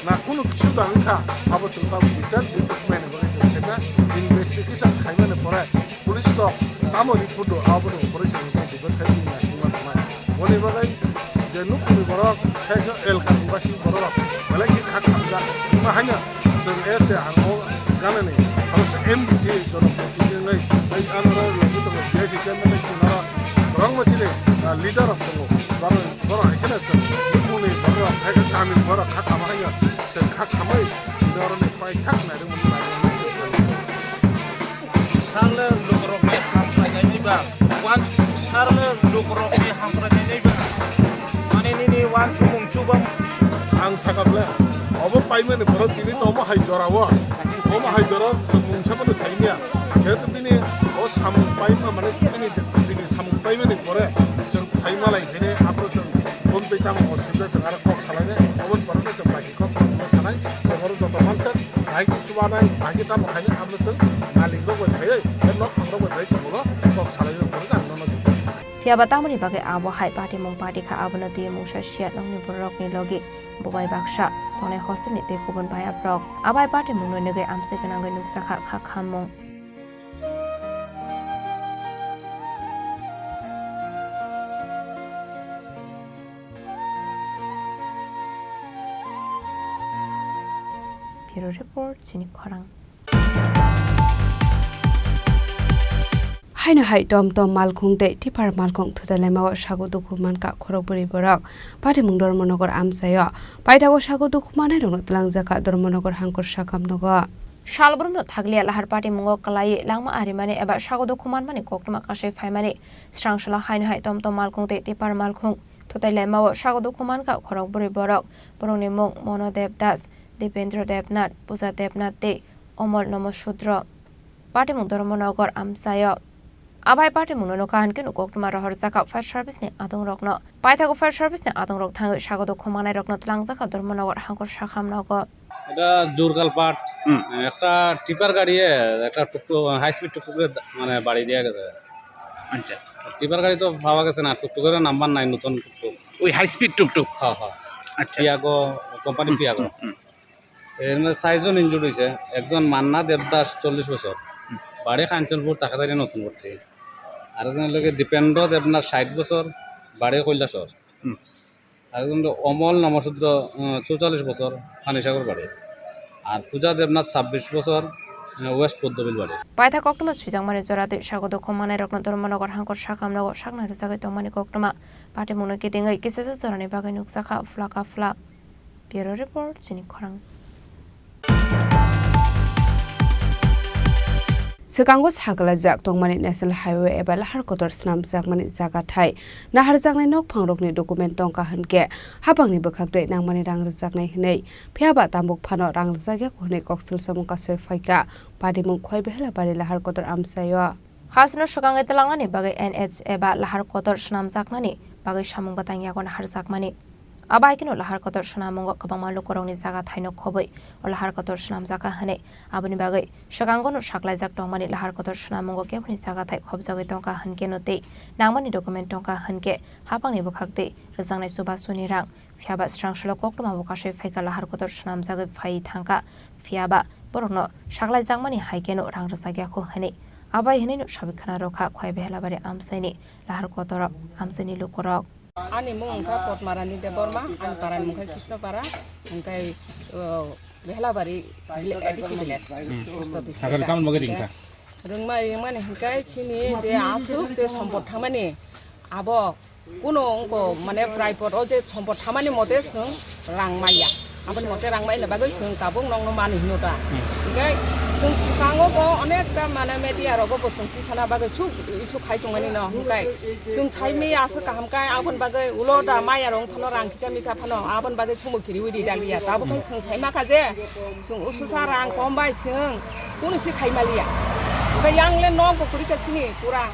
না কোনো কিছু দাঙ্কা আবো চলতা ডিটেল রিপোর্ট মে বলে সেটা ইনভেস্টিগেশন খাইমানে পরে পুলিশ তো তামো রিপোর্ট আবো পরে সেটা ডিবেট খাই না সিমা তোমায় বলে বাগাই যে নুকুনি বড় খাইছো এল কাবাসি বড় বলে কি খাক খামজা তোমা হাইনা जों एसे आरो गानने हरस एमबिसि जनप्रतिनिधि नै आइ आनरा लोगि दङ बिएसि चेयारमेन चिनारा रंग मचिले लिडर अफ दङ बर हाइकेना जों नुकुनि बर हाइका गामि बर खाखामा हाया जों खाखामै लिडरनि पाइ खाक नायदों सारले लोकरकनि हामसायनायनि बा वान सारले लोकरकनि हामसायनायनि बा माने नि वान सुमुंचुबा आं सागाब्ला अब पाइमेन भरत दिनै त म हाइ जराव म हाइ जरा मुंसाबनो साइनिया जेतु दिनै ओ साम पाइमा माने दिनै साम पाइमेन परे जों थाइमालाय दिनै आप्रो जों बन बेटा म सिदा जों आरो कक खालायने अबन परने जों बाकी कक खानाय जों हरो जत मानता बाइक सुबानाय बाकी ता मखायने आप्रो जों मालिकबो गथाय ए न खंग्रो गथाय जोंबो कक खालायनो परगा none Tiaba tamani bagai abo hai party mong party kha abona ti musa siat nongni borok ni logi bobai baksa tone hostel ni te kubon baya brok abai party mong no gai amse kana gai nuksa kha khamong Bureau report Chini Khorang haino hai tom malkhung te tipar malkhung thudalema sago dokuman ka khorokburi borak pati mungdor monogor amsayo paitago sago dokumane rong tlangjaka dormonogor hangkor sakam nogo Shalbrunno thaglia lahar party mungo kalai langma arimane eba sago dokuman mane kokma kashe phaimane strangshala haino hai tom malkhung te tipar malkhung thudalema sago dokuman ka khorokburi borak borongni mung monodev das dipendra devnath puja devnath te omol nomosudra pati mungdor monogor amsayo Abai party muno kan ken kokma rahar jaka fire service ne adong rokno paithago fire service ne adong rok thang sago dokhmanai rokno tlang jaka dormonogor hangkor sakham nogo এটা জোরগাল পাট একটা tipper গাড়ি একটা টুকটুক high speed টুকটুকের মানে বাড়ি দেওয়া গেছে আচ্ছা টিপার গাড়ি তো পাওয়া গেছে না টুকটুকের নাম্বার নাই নতুন টুকটুক ওই হাই স্পিড টুকটুক হ্যাঁ হ্যাঁ আচ্ছা পিয়াগো কোম্পানি পিয়াগো এর মধ্যে 6 জন ইনজুর্ড হয়েছে একজন মান্না দেবদাস 40 বছর বাড়ি কাঞ্চনপুর তাকাদারি নতুন করতে আর একজন লোকে দীপেন্দ্র দেবনাথ 60 বছর বাড়ি কৈলাসর আর একজন অমল নমসূদ্র 44 বছর ফানিসাগর বাড়ি আর পূজা দেবনাথ 26 বছর ওয়েস্ট পদ্মবিল বাড়ি পাইথা kokma সুইজাংমানে জরাতে সাগো dokhmanai rokno dormonogor hangkor sakam nogo sakna rujagai tomani kokma party muno ke dengai kisese jorani bagai nuksakha flaka fla Bureau report Chini Khorang Sekango sagala jak tongmani national highway eba lahar kotor snam jakmani jaga thai nahar jaknai nok phangrokni document tongka hanke habangni bokhaktoi nangmani rang rjaknai hinei phiaba tambuk phano rang rjakya khone koksul samungka serfaika padimung khoi behla bari lahar kotor amsayo hasno sukangai telangnani bagai NH eba lahar kotor snam jaknani bagai samung batangya kon har jakmani abai kino lahar kotor sanamungo kabangma lukorongni jaga thaino khoboi o lahar kotor sanam jaka hane aboni bagai sagangono saklaijak tongmani lahar kotor sanamungo keboni jaga thai khobjagoi tongka hanke note nangmani document tongka hanke hapangni bukhakte rejangnai subasuni rang fiaba strangshlo koktoma bukashe phaika lahar kotor sanam jagai phai thangka fiaba borokno saklaijak haikeno rang rajagya kho hane abai hene sabikhana rokha khoi behlabari amsaini lahar kotor amsaini lukorok Ani mung ka pot marani de borma ani paran mung ka Krishna para mungkai behlabari edisi bilet sagar kam mogering ka rungma mane hingkai chini je asuk je sompot thamani abo kuno ko mane private o je sompot thamani mote sung rangmaya abon mote rangmai la bagoi sung kabung nong no mani hinota hingkai sung kango ko onekta mane media rogo bo sung tisana bagai chuk isu khai tongani no hingkai sung chai me asa kaham kai abon bagai uloda maya rong thono rang kita mi chapano abon bagai chumu kiri widi dalia tabo kai sung chai ma kaje sung ususa rang kombai sung kuno si khai malia hingkai yang le nong ko kuri ka chini pura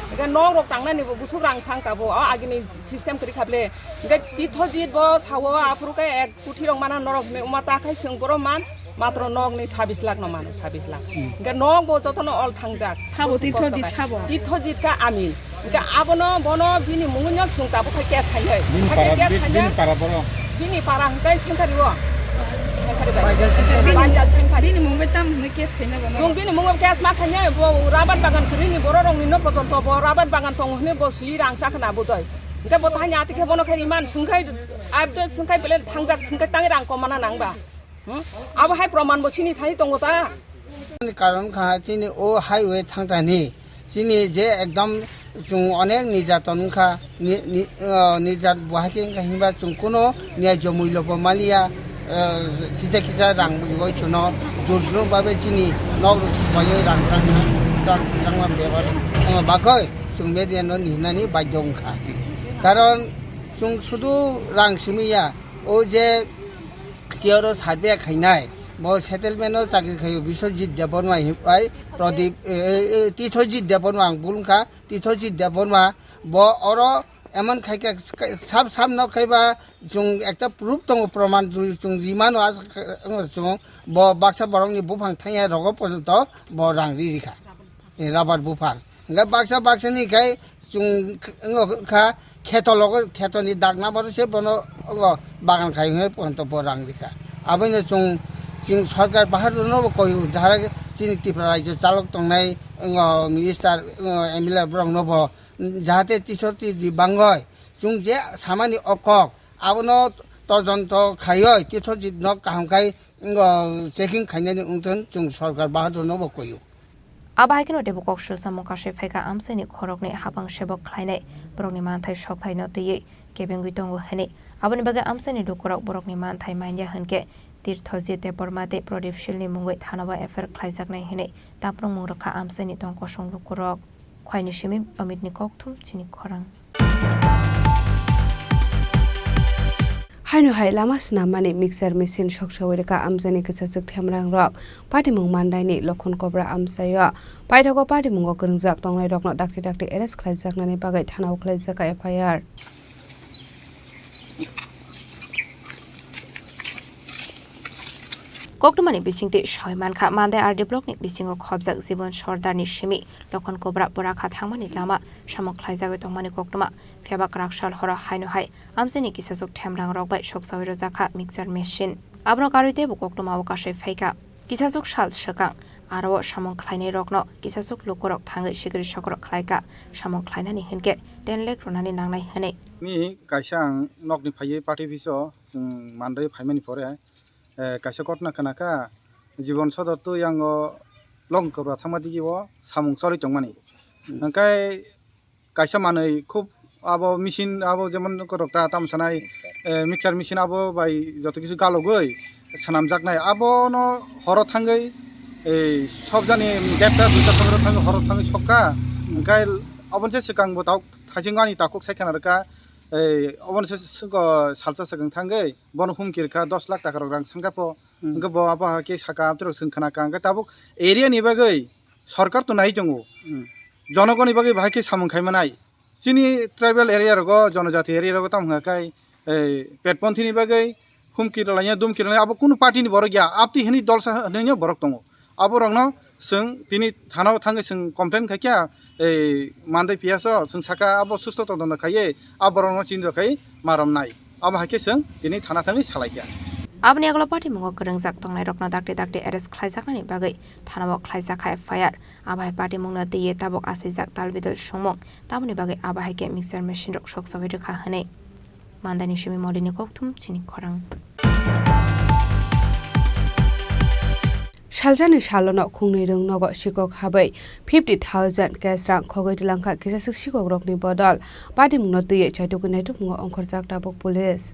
hingkai nong rok tangna ni bo busuk rang thang tabo agini system kuri khable hingkai tithojit bo sawo apru kai ek kuthi rong mana norok me umata khai sung boro man মাত্র নগ নি 26 লাখ ন মানুষ 26 লাখ গে নগ বো যতন all থাংজাক সাবো তীর্থজিত কা আমি গে আবনো বনো বিনি মুঙ্গন সুংতা বো কে খাইলে বিনি পারা বড় বিনি পারা হইতাই সেন্টারিও বাজার সেন্টারি বিনি মুঙ্গবে তাম নে কেস খাইনা বনো জং বিনি মুঙ্গব কেস মা খাইনা বো রাবাত বাগান খরিনি বড় রং নিন পর্যন্ত বো রাবাত বাগান তং হনে বো সি রাং চাখনা বুদয় গে বো তাহানি আতিকে বনো খাই ইমান সুংখাই আবদ সুংখাই বেলে থাংজাক সুংখাই তাঙ্গি রাং কমানা নাংবা अब हाई प्रमाण बो चिनी थाई तंगो ता कारण खा चिनी ओ हाईवे थांतानी चिनी जे एकदम जों अनेक निर्यातन खा निर्यात बहाके हिबा जों कोनो न्याय मूल्य मालिया किजा किजा रां बय चुनो जोजो बाबे चिनी नग बाय रां बेबार बाखै जों मेडिया न निनानि बायदं खा कारण जों सुदु रां सिमिया ओ जे सियारो साबे खाइनाय बो सेटलमेन्टो चाकरि खायो बिश्वजित देबनमा हिपाय प्रदीप तीर्थजित देबनमा बुलखा तीर्थजित देबनमा बो अरो एमन खाइका साब साब न खाइबा जों एकटा प्रूफ दङ प्रमाण जों जिमानो आज जों बो बाक्सा बरंनि बुफां थाया रग पर्यन्त बो रांरि रिखा राबार बुफां गा बाक्सानि खाइ जों खा खेतनि दागना बरसे बनो बागान खाइने पर्यन्त बो रां रिखा आबैनो जों सरकार बाहादुर न कय जारा चिनी त्रिपुरा राज्य चालक तंनाय मिनिस्टार एमएलए ब्रंग नब जाहाते तिसति बांगय जों जे सामानि अकक आबनो तजन्त खाय तीर्थजित न काहमखाय चेकिं खाइनानि उंथन जों सरकार बाहादुर नब कय Abaikino debo kokshu samokashe feka amseni khorokne hapang sebok khlainai borokni manthai sokthai no tiye kebengui tongo hene aboni baga amseni dukorok borokni manthai mainya hanke তীর্থজিত দেববর্মাতে প্রদীপ শিলনি মুঙ্গই থানাবা এফের খাইজাকনাই হেনে তাপরং মুরখা আমসেনি তংক সংলুকরক খয়নি সিমিম অমিতনি ককথুম চিনি খরাং हायनो हाय लामा स्नामानि मिक्सार मेसिन सकसावैरका आमजानि गोसासक थेमरां रक पाटिमुं मान्दायनि लखन कब्रा आमसायो पाइथागो पाटिमुंगो गोरोंजाक तंनाय रकनो दाक्ति दाक्ति एरेस्ट खालायजाकनानै बागै थानाव खालायजाका FIR Koktomani bisingti shoymanka mandai ardi blokni bisingo khobjak jibon sordarni simi lokon kobra borakha thangmani lama samok khlaijagoi tongmani koktoma febak rakshal hora haino hai amseni kisasok themrang rokbai soksawiro jakha mixer machine abno karuite bu koktoma okashe faika kisasok shal shakang aro samong khlainai rokno kisasok lokorok thangai sigri sokorok khlaika samong khlainani hinke 10 lakh ronani nangnai hane ni kaisang nokni phaiye party biso jung mandai phaimani pore kaisa kotna kanaka jibon sodor tu yang long kobra thamadi gibo samung chori tongmani angkai kaisa manai khub abo machine abo jemon korokta tamsanai mixer machine abo bai joto kichu galogoi sanam jaknai abo no horo thangai ei sob jani deta duta samro thangai horo thangai sokka angkai obonse sikang bo tauk thajingani takuk saikanarka অবনসে সালসা সাগাং থাঙ্গে বন হুমকিরকা 10 লাখ টাকা রাং সাংগাপো গব আবা কে সাকা আত্র সংখানা কাঙ্গা তাবুক area নি বাগৈ সরকার তো নাই জঙ্গো জনগণনি বাগৈ ভাইকে সামং খাইমানাই চিনি ট্রাইবেল এরিয়া রগ জনজাতি এরিয়া রগ তাম হাকাই पेटपन्थीनि बागै हुमखि लायनो दुमखि लायनो अब कुनु पार्टीनि बरक गैया आपति हिनि दलसा नैनो बरक दङ अब रंनो जों दिनै थानाव थाङो जों कमप्लेन खायखिया मान्दै पियास जों साका अब सुस्थ तदन खायो अब रंनो चिन्ज खाय मारम नाय अब हाके जों दिनै थाना थाङै सालायखिया Abni aglo party mungo kerengzak tongnai rokna dakte arrest khlaijaknani bagai thanao khlaijaka FIR abai party mungna tiye tabok asijak talbidal songmong tamni bagai abai ke mixer machine rok sok sabai rekha hane mandani shimi molini koktum chini khorang Shaljani shalono khungni rung nogo shikok habai 50,000 cash rang khogoi dilangkha kisasik shikok rokni bodol party mungno tiye chaitukun naitu mungo ongkhorjak tabok police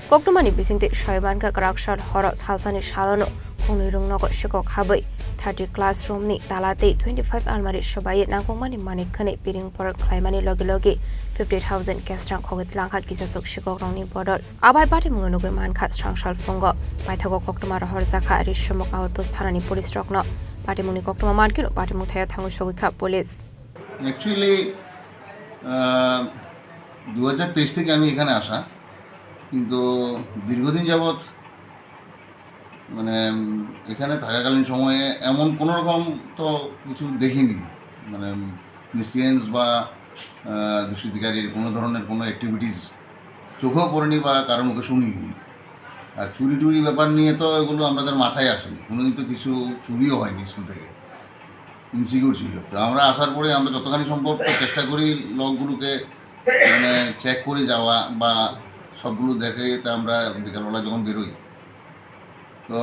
Koktumani bisingte shoybanka krakshar horo salsani shalono khungni rung nogo shikok habai 30 classroom ni talate 25 almari shobai nangkongmani manik khane piring por khlaimani logi 50,000 cash rang khogit langkha kisasok shikok rongni bodol abai party mungno goi mankha strangshal fungo paithago koktuma rohor jakha rishomok outpost thanani police rokno party mungni koktuma mankino party mung thaya thangu shogikha police Actually 2023 থেকে আমি এখানে আসা কিন্তু দীর্ঘদিন যাবত মানে এখানে থাকাকালীন সময়ে এমন কোনো রকম তো কিছু দেখিনি মানে মিসক্রিয়েন্স বা দুষ্কৃতিকারীর কোনো ধরনের কোনো অ্যাক্টিভিটিস চোখেও পড়েনি বা কারোর মুখে শুনিনি আর চুরি টুরি ব্যাপার নিয়ে তো এগুলো আমাদের মাথায় আসেনি কোনোদিন তো কিছু চুরিও হয়নি স্কুল থেকে ইনসিকিউর ছিল তো আমরা আসার পরে আমরা যতখানি সম্ভব চেষ্টা করি লকগুলোকে মানে চেক করে যাওয়া বা সবগুলো দেখে তা আমরা বিকালবেলা যখন বেরোই তো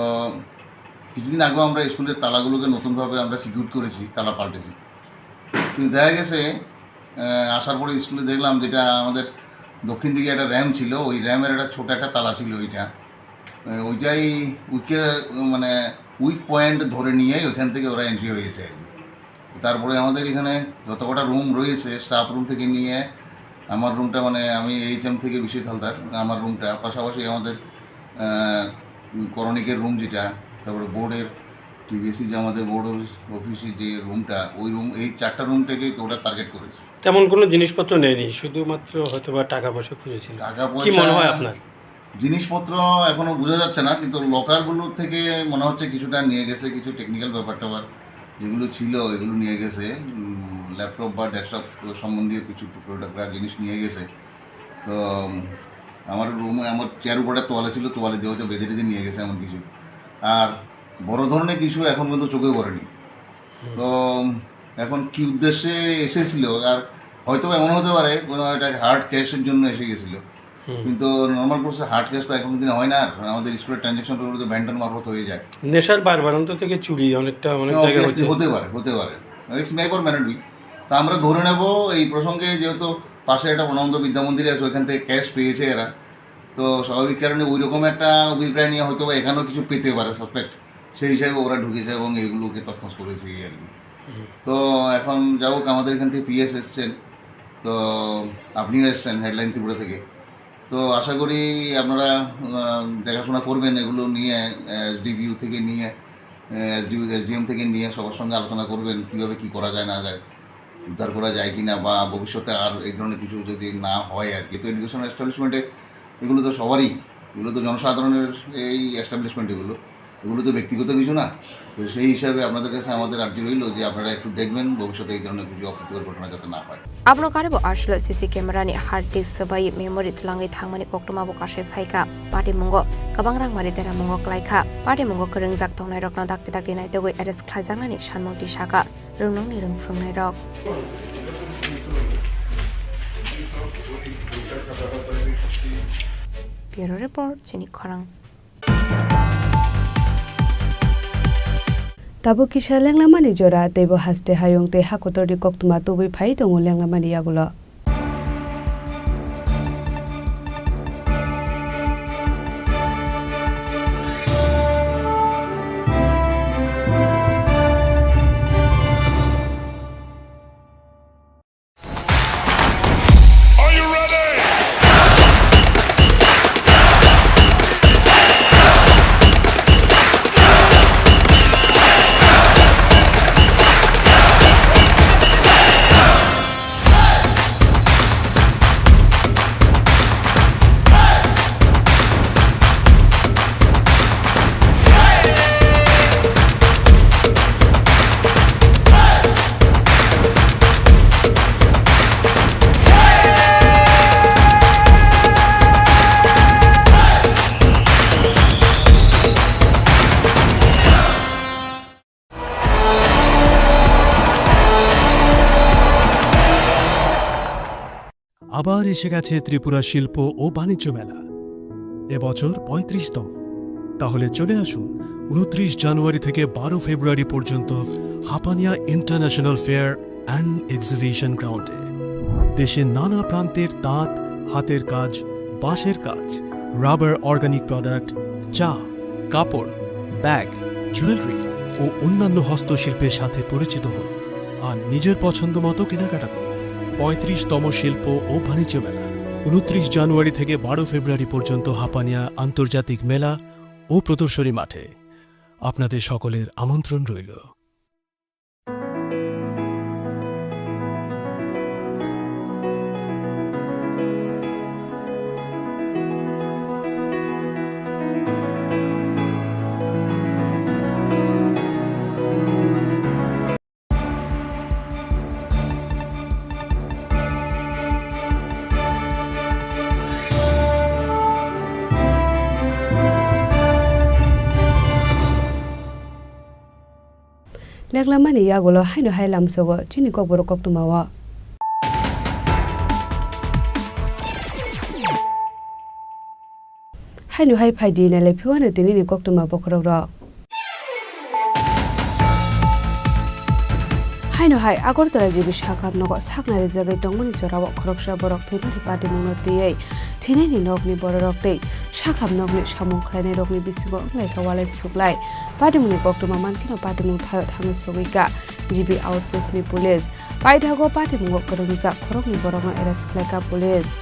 কিছুদিন আগেও আমরা স্কুলের তালাগুলোকে নতুনভাবে আমরা সিকিউর করেছি তালা পাল্টেছি কিন্তু দেখা গেছে আসার পরে স্কুলে দেখলাম যেটা আমাদের দক্ষিণ দিকে একটা র্যাম ছিল ওই র্যামের একটা ছোটো একটা তালা ছিল ওইটাই মানে উইক পয়েন্ট ধরে নিয়ে ওইখান থেকে ওরা এন্ট্রি হয়েছে আর কি তারপরে আমাদের এখানে যত কটা রুম রয়েছে স্টাফ রুম থেকে নিয়ে আমার রুমটা মানে আমি HM থেকে বিশ্বজিৎ হালদার আমার রুমটা পাশাপাশি আমাদের করণিকের রুম যেটা তারপরে বোর্ডের টিবিএসসি যে আমাদের বোর্ড অফিসে যে রুমটা ওই রুম এই 4টা রুম থেকেই তো ওটা টার্গেট করেছে তেমন কোনো জিনিসপত্র নেয়নি শুধুমাত্র হয়তো বা টাকা পয়সা খুঁজেছিল টাকা পয়সা কি মনে হয় আপনার জিনিসপত্র এখনও বোঝা যাচ্ছে না কিন্তু লকারগুলো থেকে মনে হচ্ছে কিছুটা নিয়ে গেছে কিছু টেকনিক্যাল ব্যাপার যেগুলো ছিল এগুলো নিয়ে গেছে ল্যাপটপ বা ডেস্কটপ সম্বন্ধীয় কিছু টুকরা জিনিস নিয়ে গেছে তো আমার রুমে আমার চেয়ার উপরে তোয়ালে ছিল তোয়ালে দিয়ে হয়তো বেঁধে টেঁধে নিয়ে গেছে এমন কিছু আর বড় ধরনের কিছু এখন পর্যন্ত চোখে পড়েনি তো এখন কী উদ্দেশ্যে এসেছিল আর হয়তো এমন হতে পারে কোনো একটা হার্ড ক্যাশের জন্য এসে গেছিলো কিন্তু নর্মাল কোর্সে হার্ড ক্যাশ তো এখন দিন হয় না আর আমাদের স্কুলের ট্রানজ্যাকশনগুলো তো ভ্যান্টন মারফত হয়ে যায় নেশার বারবারান্ত থেকে চুরি অনেক জায়গায় হতে পারে ইটস মেবর ম্যানডি তা আমরা ধরে নেব এই প্রসঙ্গে যেহেতু পাশে একটা প্রণানন্দ বিদ্যা মন্দির আছে ওইখান থেকে ক্যাশ পেয়েছে এরা তো স্বাভাবিক কারণে ওই রকম একটা অভিপ্রায় নিয়ে হয়তো বা এখানেও কিছু পেতে পারে সাসপেক্ট সেই হিসাবে ওরা ঢুকেছে এবং এইগুলোকে তছনছ করেছে আর কি তো এখন যাই হোক আমাদের এখান থেকে PS এসছেন তো আপনিও এসছেন হেডলাইন ত্রিপুরা থেকে তো আশা করি আপনারা দেখাশোনা করবেন এগুলো নিয়ে SDPU থেকে নিয়ে SDM থেকে নিয়ে সবার সঙ্গে আলোচনা করবেন কীভাবে কী করা যায় না যায় উদ্ধার করা যায় কি না বা ভবিষ্যতে আর এই ধরনের কিছু যদি না হয় আর কি তো এডুকেশনাল এস্টাবলিশমেন্টে এগুলো তো সবারই এগুলো তো জনসাধারণের এই এস্টাবলিশমেন্ট এগুলো তো ব্যক্তিগত কিছু না তো সেই হিসাবে আপনাদের কাছে আমাদের আর্জি রইল যে আপনারা একটু দেখবেন ভবিষ্যতে এই ধরনের কিছু অপ্রীতিকর ঘটনা যাতে না হয় abno karibo ashlo CC camera ni hard disk sabai memory tulangai thangmani koktuma bo kashe phaika party mungo kabang rang mari tera mungo klaikha party mungo kerengjak tongnai rokna dakte nai togoi arrest khlaijaknani sanmoti shaka rungnong ni rungphungnai rok Bureau Report Chini Khorang Tabo kisha lenglamani jora tebo haste hayong te hakotori koktuma tubi phai tongo lenglamani yagulo আবার এসে গেছে ত্রিপুরা শিল্প ও বাণিজ্য মেলা, এবছর 35তম। তাহলে চলে আসুন 29 জানুয়ারি থেকে 12 ফেব্রুয়ারি পর্যন্ত Hapania international fair and exhibition গ্রাউন্ডে। দেশের নানা প্রান্তের তাঁত, হাতের কাজ, বাঁশের কাজ, রাবার অর্গানিক প্রোডাক্ট, চা, কাপড়, ব্যাগ, জুয়েলারি ও অন্যান্য হস্তশিল্পের সাথে পরিচিত হন আর নিজের পছন্দ মতো কেনাকাটা করুন। 35তম শিল্প ও বাণিজ্য মেলা 29 জানুয়ারি থেকে 12 ফেব্রুয়ারি পর্যন্ত হাপানিয়া আন্তর্জাতিক মেলা ও প্রদর্শনী মাঠে। আপনাদের সকলের আমন্ত্রণ রইল। Leklamani yagulo haino hailam sogo chini kokborok koktumawa. Haino hai phaidi na lepiwana tinini koktuma bokrogro. Haino hai agortala jibi shakam nogo saknari jagai tongmani sorawo khoroksha borok thibari pati munotiyei thineni nokni bororokte shakam nokni samung khlainai rokni bisigo nglai wale suklai pati muni koktuma mankino pati mung thayo thami sogika jibi outpost ni police paithago pati mungo korongja khorokni borokno arrest khlaika police.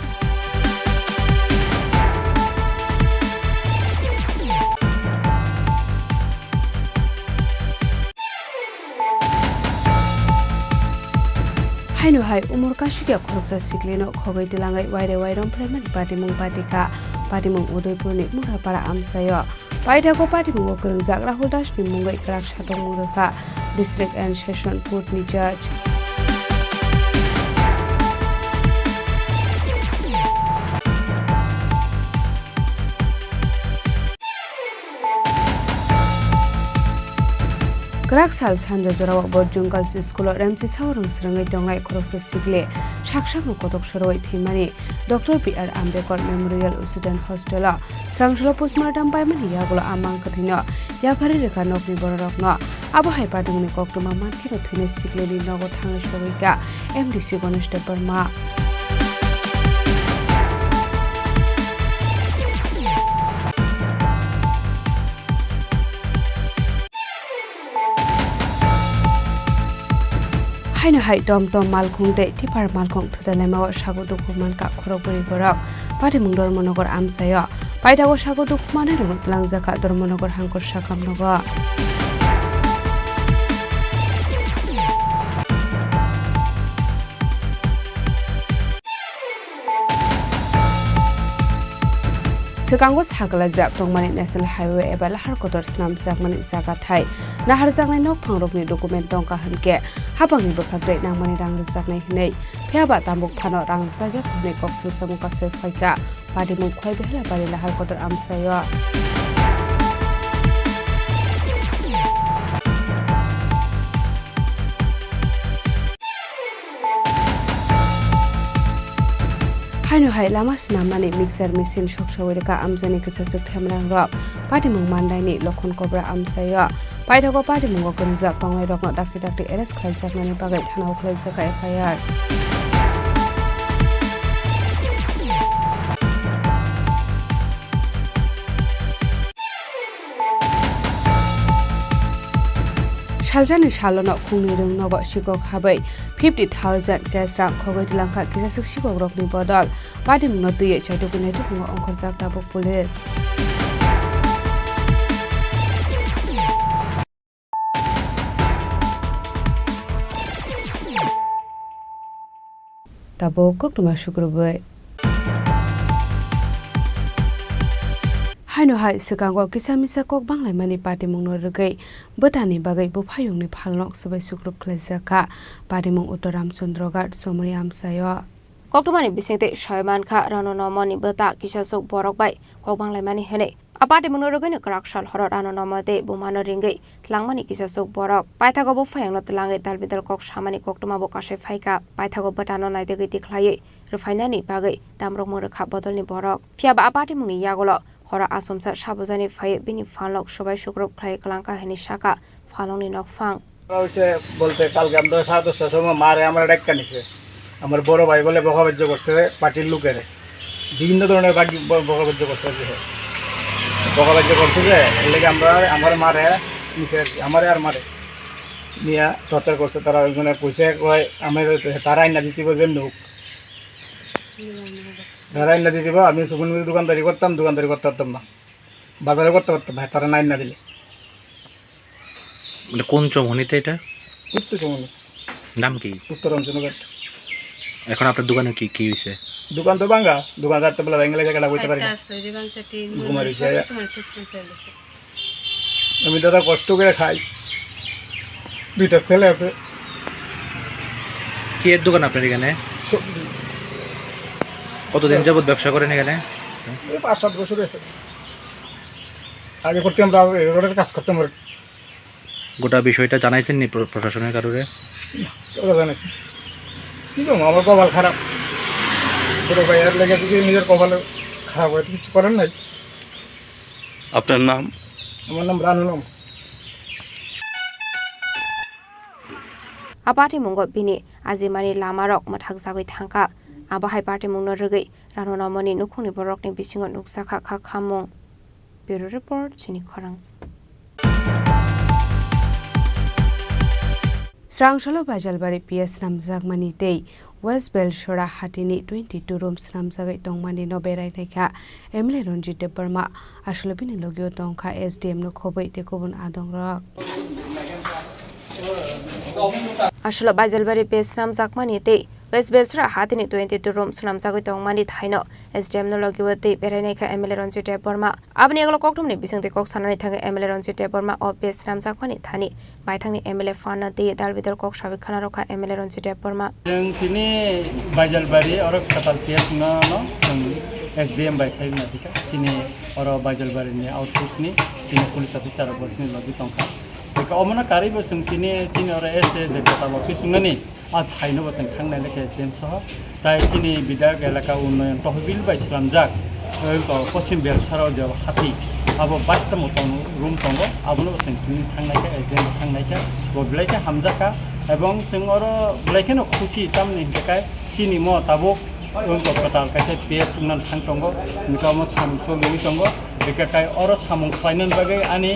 Haino hai umur kashika khoroksa sikleno khogai tilangai waire wairom primary party mung Udaipur ni Murapara amsayo paithago party mung korong jagra holdas ni mungai krak satong muraka district and session court ni judge. Krak sal sanjo jorawa borjungal school remsi sawarung srangai tonglai khoroksa sikle saksak kotok soroi thimani Dr. B.R. Ambedkar Memorial Student Hostel srangsholo postmortem paimani yagulo amang kathino yaphari rekha nokni bororokno abo hai patimuni koktuma mankino thine sikle ni nogo thangai sogoika MDC Ganesh Deparma. Haino hai tom malkhung de tipar malkhung thudalema sago dokuman ka khorokbori borok pati mung Dormonogor amsayo paithago sago dokumane rong langjaka Dormonogor hangkor sakam nogo. Sekango sagala jak tongmani National Highway eba lahar kotor snam jakmani jaga thai nahar jaknai nok phangrokni document tongka hanke hapangni bokhagrei nangmani rang jaknai hinei phiaba tambuk thano rang jagya phune koksu samuka soi phaita padi mung khoi behla bari lahar kotor amsayo. Haino hai lama snamani mixer machine shoksawirika amjani kisasuk themrang rok pati mung mandai ni lokhon kobra amsayo paithago pati mungo kongjak pangai rokno dakti arrest khlaijak nani bagai thanao khlaijak FIR. Saljani salono khungni rung nogo sikok habai 50,000 cash rang khogai tilangkha kisasuk sikok rokni bodol pati mungno tuye chaitokune tukungo ongkhorjak tabok police. Tabok koktuma sukrubai. Haino hai sekango kisamisa kok banglai mani pati mungno rugai botani bagai bufayungni phalnok sabai sukrup khlaijaka pati mung Uttaram Chandrogat somri amsayo. Koktumani bisingte shoyman kha rano nomoni bota kisasuk borok bai kok banglai mani hene Aparte menurugani kerakshal horor anu namade bumano ringai tlangmani kisa sok borok paithago bo phayang no tlangai dalbidal kok samani koktuma bo kashe phaika paithago batano naidegi tikhlai refinani bagai damrok murkha bodolni borok fiaba aparte muni yagolo hora asumsa sabujani phai bini phalok sobai sukrop khlai klangka heni shaka phalongni nokfang সে বলতে কালকে আমরা 10:30টার সময় মারে আমরা ডাক্কা নিছে আমার বড় ভাই বলে বকাবাজ্য করছে পার্টির লোকের বিভিন্ন ধরনের বকাবাজ্য করছে বকাবাজ্য করছে যে এর লেগে আমরা আমার মারে নিচে আমারে আর মারে নিয়ে টর্চার করছে তারা ওইখানে পয়সা কয় আমি তারা আইনা দিতে যে নোক তারা আইনা দিতে আমি সুগুন দোকানদারি করতাম পারতাম না বাজারে করতে পারতাম ভাই তারা আইনা দিলে মানে কোন চৌমনিতে এটা উত্তর চৌমনি নাম কি উত্তরাঞ্চলঘাট এখন আপনার দোকানে কি কি হয়েছে দোকান তো ভাঙা দোকান রাখতে বলে ভেঙে জায়গাটা বইতে পারি না আমি দাদা কষ্ট করে খাই দুইটা ছেলে আছে কি এর দোকান আপনার এখানে সবজি কতদিন যাবত ব্যবসা করেন এখানে 5-7 বছর আছে আগে করতে আমরা রোডের কাজ করতাম গোটা বিষয়টা জানাইছেন নি প্রশাসনের কারণে ওরা জানাইছে কি করবো আমার কপাল খারাপ ছোটো ভাইয়ের লেগে যদি নিজের কপাল খারাপ হয় তো কিছু করেন নাই আপনার নাম আমার নাম রানুলম aparte mungo bini azimani lamarok mathak jagoi thangka abahai parte mungno rugei rano namani nukhuni borokni bisingo nuksakha kha khamung bureau report Chini Khorang Srangshalo Bajalbari PS namjakmani tei West Belshora Hatini 22 rooms namjagai tongmani no berai naikha Emile Ronjit Deparma aslobini logio tongkha SDM no khobai te kobun adongrok Ashlo Bajalbari PS namjakmani tei West Belshora Hatini 22 rooms namjagai tongmani thaino SDM no logio te berai naikha Emile Ronjit Deparma abni eglo koktumni bisingte kok sanani thanga Emile Ronjit Deparma o PS namjakmani thani baithangni MLA Fana de Dalbidal Kok Sabik Khana Roka MLA Ronjit Deparma जों तिनी बाइजलबारी और कताल case न SDM by खाइ न दिका तिनी और बाइजलबारी नि आउटपोस्ट नि तिनी पुलिस अफिसर बसनि लगी तंखा एक अमना कारी बसं तिनी और एसए जे कताल अफिस ननि आ थाइनो बसं खांनाय लेखे SDM सह ताइ तिनी बिदा एलाका उन्नयन तहबिल बाइ इस्लामजाक पश्चिम बेलसराव जे हाथि अब 22 मटन रूम दङ आबनो बसं तिनी थांनायका SDM थांनायका बबलायका हामजाका এবং जोंर ब्लाइकेनो खुशी तामनि हिकाय चिनि म ताबो उनको कताल कासे पेस उनन थां दङ निकाम सामसो लुइ दङ बेकाय और सामुं फाइनान बागै आनि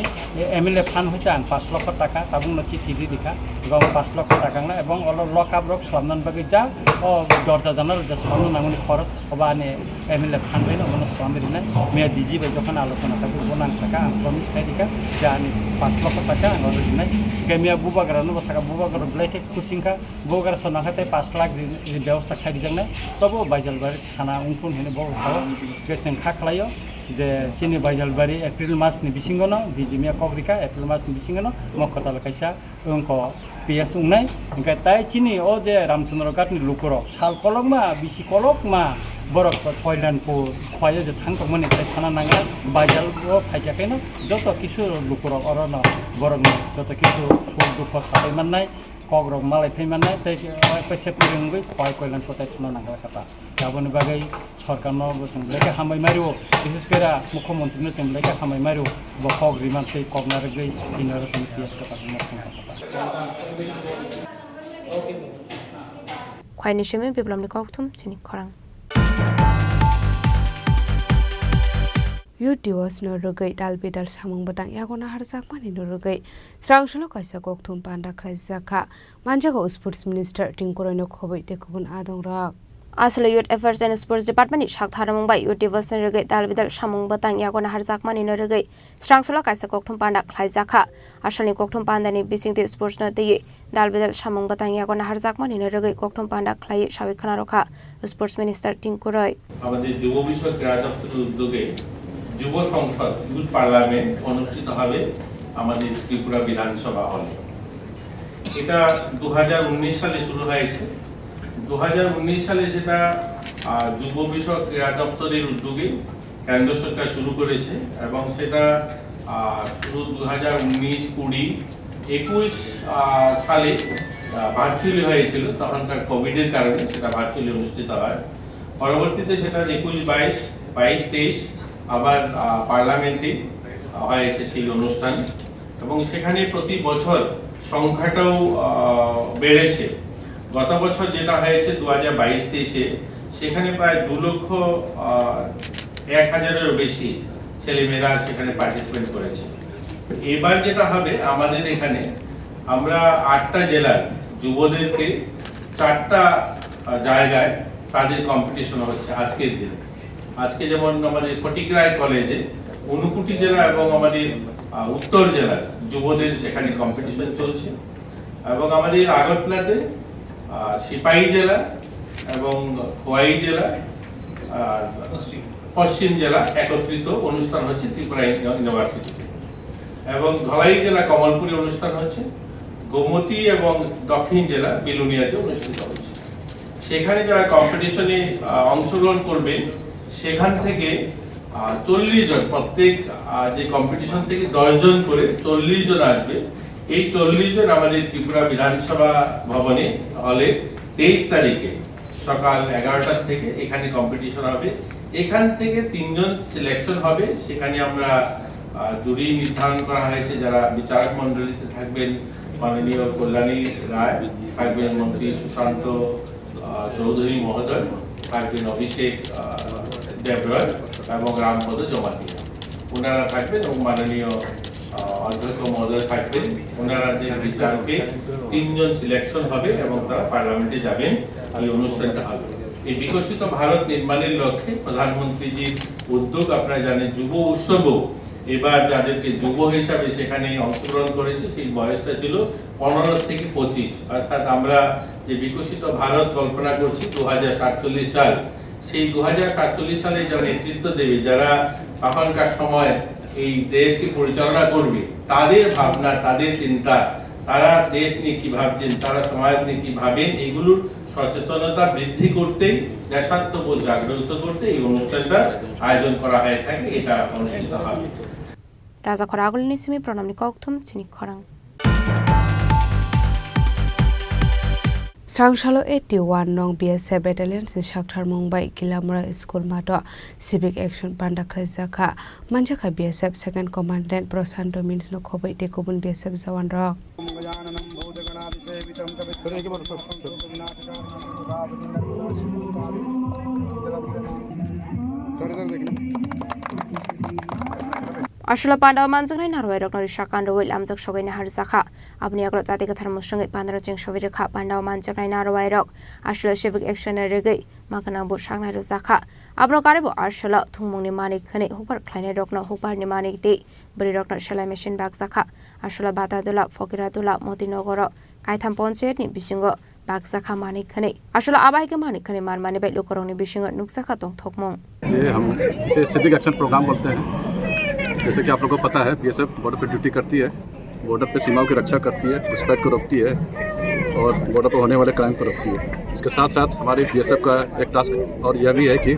एमएलए फान होता आं 5 लाख टाका ताबुं नचि थिदि दिखा गम 5 लाख टाका ना এবং অল লকআপ রক সামনান বাগै যা ও দরজা জানার যা সামনে নামনি খরচ অবা আনি এমএলএ ফান বেনো মন সামনে না মে দিজি বে যখন আলোচনা থাকবে বনাং সাকা আं প্রমিস খাই দিকা যা আনি 5 লাখ টাকা আं অর দিনাই গেমিয়া বুবাগরানো বসাকা বুবাগর ব্লাইকে খুসিংকা বুবাগর সনাখাতে 5 লাখ रि ব্যবস্থা খাই দিজাंना তবো বাইজালবাড়ি থানা উনকুন হেনে বড় সাও গেসেন খাখলাयो যে চিনি বাইজালবাড়ি এপ্রিল মাসनि बिसिंगनो दिजिमिया कग्रिका एप्रिल मासनि बिसिंगनो मखताल कायसा उंख पिएस उंनाय इंका ताय चिनि ओ जे रामचंद्र घाटनि लुकरक साल कलकमा बिसि कलकमा बरक फयलानपु फयो जे थांतकमनि ताय थाना नांगा बाइजाल ओ फाइजाखैनो जत किसु लुकरक अरन बरक जत किसु सुल दुख साबै माननाय कग्रक मालाय फैमाननाय ताय पैसे पुरंगै फय कयलान पताय थाना नांगा खाता गाबोन बागै सरकारनो जों लेखा हामै मारियो विशेष गरा मुख्यमंत्रीनो जों लेखा हामै मारियो बखग्रि मानसै कगनारगै दिनर जों पिएस कथा Khwaini sheme biblomni koktum Chini Khorang Youtubers no rugai dalbidal samung batang yagona harjak mani no rugai srangshalo kaisa kokthum panda khlaijaka manjago sports minister tingkoroi no khobai te khobun adongra Aslo Youth Affairs and Sports Department shak tharamung bai YouTubers ne rugai dalbidal samung batang yagona harjak mani no rugai srangshalo kaisa kokthum panda khlaijaka asali kokthum panda ni bisingte sports no te dalbidal samung batang yagona harjak mani no rugai kokthum panda khlai Sabik Khana Roka sports minister tingkoroi আমাদের যুব বিষয়ক ক্রীড়া দপ্তরের উদ্যোগে যুব সংসদ youth parliament অনুষ্ঠিত হবে আমাদের ত্রিপুরা বিধানসভা হলে এটা 2019 সালে শুরু হয়েছে 2019 সালে সেটা যুব বিষয়ক ক্রীড়া দপ্তরের উদ্যোগে কেন্দ্র সরকার শুরু করেছে এবং সেটা শুরু 2019, 20, 21 সালে ভার্চুয়ালি হয়েছিল। তখনকার কোভিডের কারণে সেটা ভার্চুয়ালি অনুষ্ঠিত হয়। পরবর্তীতে সেটা 21, 22, 23 আবার পার্লামেন্টে হয়েছে সেই অনুষ্ঠান এবং সেখানে প্রতি বছর সংখ্যাটাও বেড়েছে। গত বছর যেটা হয়েছে 2022-23-এ সেখানে প্রায় 2,01,000-এরও বেশি ছেলেমেয়েরা সেখানে পার্টিসিপেট করেছে। এবার যেটা হবে আমাদের এখানে আমরা 8টা জেলার যুবদেরকে 4টা জায়গায় তাদের কম্পিটিশন হচ্ছে আজকের দিনে। আজকে যেমন আমাদের ফটিকরায় কলেজে 59 জেলা এবং আমাদের উত্তর জেলার যুবদের সেখানে কম্পিটিশন চলছে এবং আমাদের আগরতলাতে সিপাহী জেলা এবং খোয়াই জেলা আর পশ্চিম জেলা একত্রিত অনুষ্ঠান হচ্ছে ত্রিপুরা ইউনিভার্সিটিতে এবং ধলাই জেলা কমলপুরে অনুষ্ঠান হচ্ছে, গোমতী এবং দক্ষিণ জেলা বিলুনিয়াতে অনুষ্ঠিত হচ্ছে। সেখানে যারা কম্পিটিশনে অংশগ্রহণ করবেন সেখান থেকে 40 জন, প্রত্যেক যে কম্পিটিশন থেকে 10 জন করে 40 জন আসবে। এই 40 জন আমাদের ত্রিপুরা বিধানসভা ভবনে হলে 23 তারিখে সকাল 11টা থেকে এখানে কম্পিটিশন হবে। এখান থেকে 3 জন সিলেকশন হবে। সেখানে আমরা জুরি নির্ধারণ করা হয়েছে যারা বিচারক মন্ডলীতে থাকবেন। মাননীয় কল্যাণী রায় থাকবেন, মন্ত্রী সুশান্ত চৌধুরী মহোদয় থাকবেন, অভিষেক দেবরয় এবং রামপদ জমাতিয়া ওনারা থাকবেন এবং মাননীয় অধ্যক্ষ মহোদয় থাকবেন। ওনারা যে বিচারকে 3 জন সিলেকশন হবে এবং তারা পার্লামেন্টে যাবেন। এই অনুষ্ঠানটা হবে এই বিকশিত ভারত নির্মাণের লক্ষ্যে প্রধানমন্ত্রীজির উদ্যোগ। আপনারা জানেন যুব উৎসবও এবার যাদেরকে যুব হিসাবে সেখানে অংশগ্রহণ করেছে সেই বয়সটা ছিল 15 থেকে 25, অর্থাৎ আমরা যে বিকশিত ভারত কল্পনা করছি 2047 সাল, সেই 2047 সালে যারা নেতৃত্ব দেবে, যারা তখনকার সময় এই দেশকে পরিচালনা করবে, তাদের ভাবনা, তাদের চিন্তা, তারা দেশ নিয়ে কি ভাবছেন, তারা সমাজ নিয়ে কি ভাবেন, এগুলোর সচেতনতা বৃদ্ধি করতেই, দেশাত্মবোধ জাগ্রত করতে এই অনুষ্ঠানটা আয়োজন করা হয়ে থাকে। এটা অনুষ্ঠিত হবে। রাজা খরাগুল নিসিমি প্রণামী ককথুম চিনি খরাং Srangshalo 81 nong BSF Battalion si Shakthar Mumbai Kilamura School Mato Civic Action Panda Khazaka Manjaka BSF Second Commandant Prosanto Means no Kobai Tekubun BSF Zawan Rock Ashula Panda Manzangai Narway Rocknori Shakan Royal Amzak Shogin Harzaka Abni Agro Zatika Thermoshang Pandra Jing Shovika Panda Manjakai Narway Rock Ashula Civic Action Regi Makana Bushang Zaka Abro Karibu Ashula Tumuni Mani Kane Hooper Klein Rockno Hooper Nimani Day Bri Rockno Shala Machine Bag Zaka Ashula Batadula Fokiradula Motinogoro Kaitam Ponset Ni Bishingo Bag Zaka Mani Kane Ashula Abaika Mani Kane Mani Bet Lukoroni Bishingo Nuksaka Tong Tokmong ये हम इसे civic action programme बोलते हैं। जैसे कि आप लोगों को पता है बीएसएफ बॉर्डर पर ड्यूटी करती है, बॉर्डर पे सीमाओं की रक्षा करती है, घुसपैठ को रोकती है और बॉर्डर पर होने वाले क्राइम को रोकती है। इसके साथ साथ हमारी बीएसएफ का एक टास्क और यह भी है कि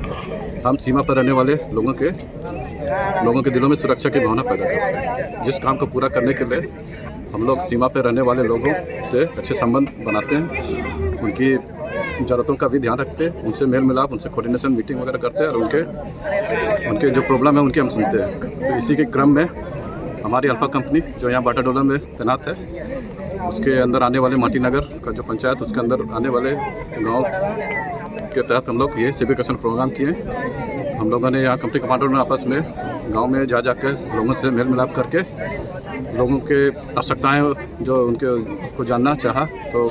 हम सीमा पर रहने वाले लोगों के दिलों में सुरक्षा की भावना पैदा करते हैं। जिस काम को पूरा करने के लिए हम लोग सीमा पर रहने वाले लोगों से अच्छे संबंध बनाते हैं, उनकी ज़रूरतों का भी ध्यान रखते हैं, उनसे मेल मिलाप, उनसे कोऑर्डिनेशन मीटिंग वगैरह करते हैं और उनके जो प्रॉब्लम है उनके हम सुनते हैं। तो इसी के क्रम में हमारी अल्फा कंपनी जो यहाँ बाटाडोला में तैनात है, उसके अंदर आने वाले माटी नगर का जो पंचायत, उसके अंदर आने वाले गांव के तहत हम लोग ये सिविक एक्शन प्रोग्राम किए। हम लोगों ने यहाँ कंपनी कमांडर ने आपस में गांव में जा कर लोगों से मेल मिलाप करके लोगों के आवश्यकताएँ जो उनके को जानना चाहा, तो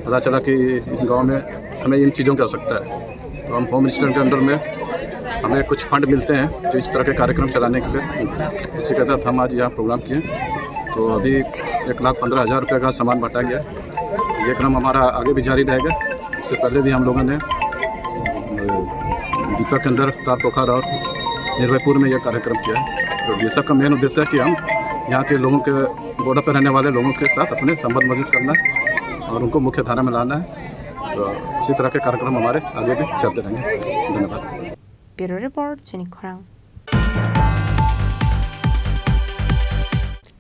पता चला कि इस गांव में हमें इन चीज़ों की आवश्यकता है। तो हम होम मिनिस्टर के अंडर में हमें कुछ फंड मिलते हैं जो इस तरह के कार्यक्रम चलाने के लिए, इसी के तहत हम आज यहाँ प्रोग्राम किए। तो अभी 1,15,000 रुपये का सामान बांटा गया। ये क्रम हमारा आगे भी जारी रहेगा। इससे पहले भी हम लोगों ने दीपक के अंदर तारपोखर और निर्भयपुर में यह कार्यक्रम किया है। तो ये सब का मेन उद्देश्य है कि हम यहाँ के लोगों के बॉर्डर पर रहने वाले लोगों के साथ अपने संबंध मजबूत करना है और उनको मुख्य धारा में लाना है। तो इसी तरह के कार्यक्रम हमारे आगे भी चलते रहेंगे। धन्यवाद। ব্যুরো রিপোর্ট চিনি খরাং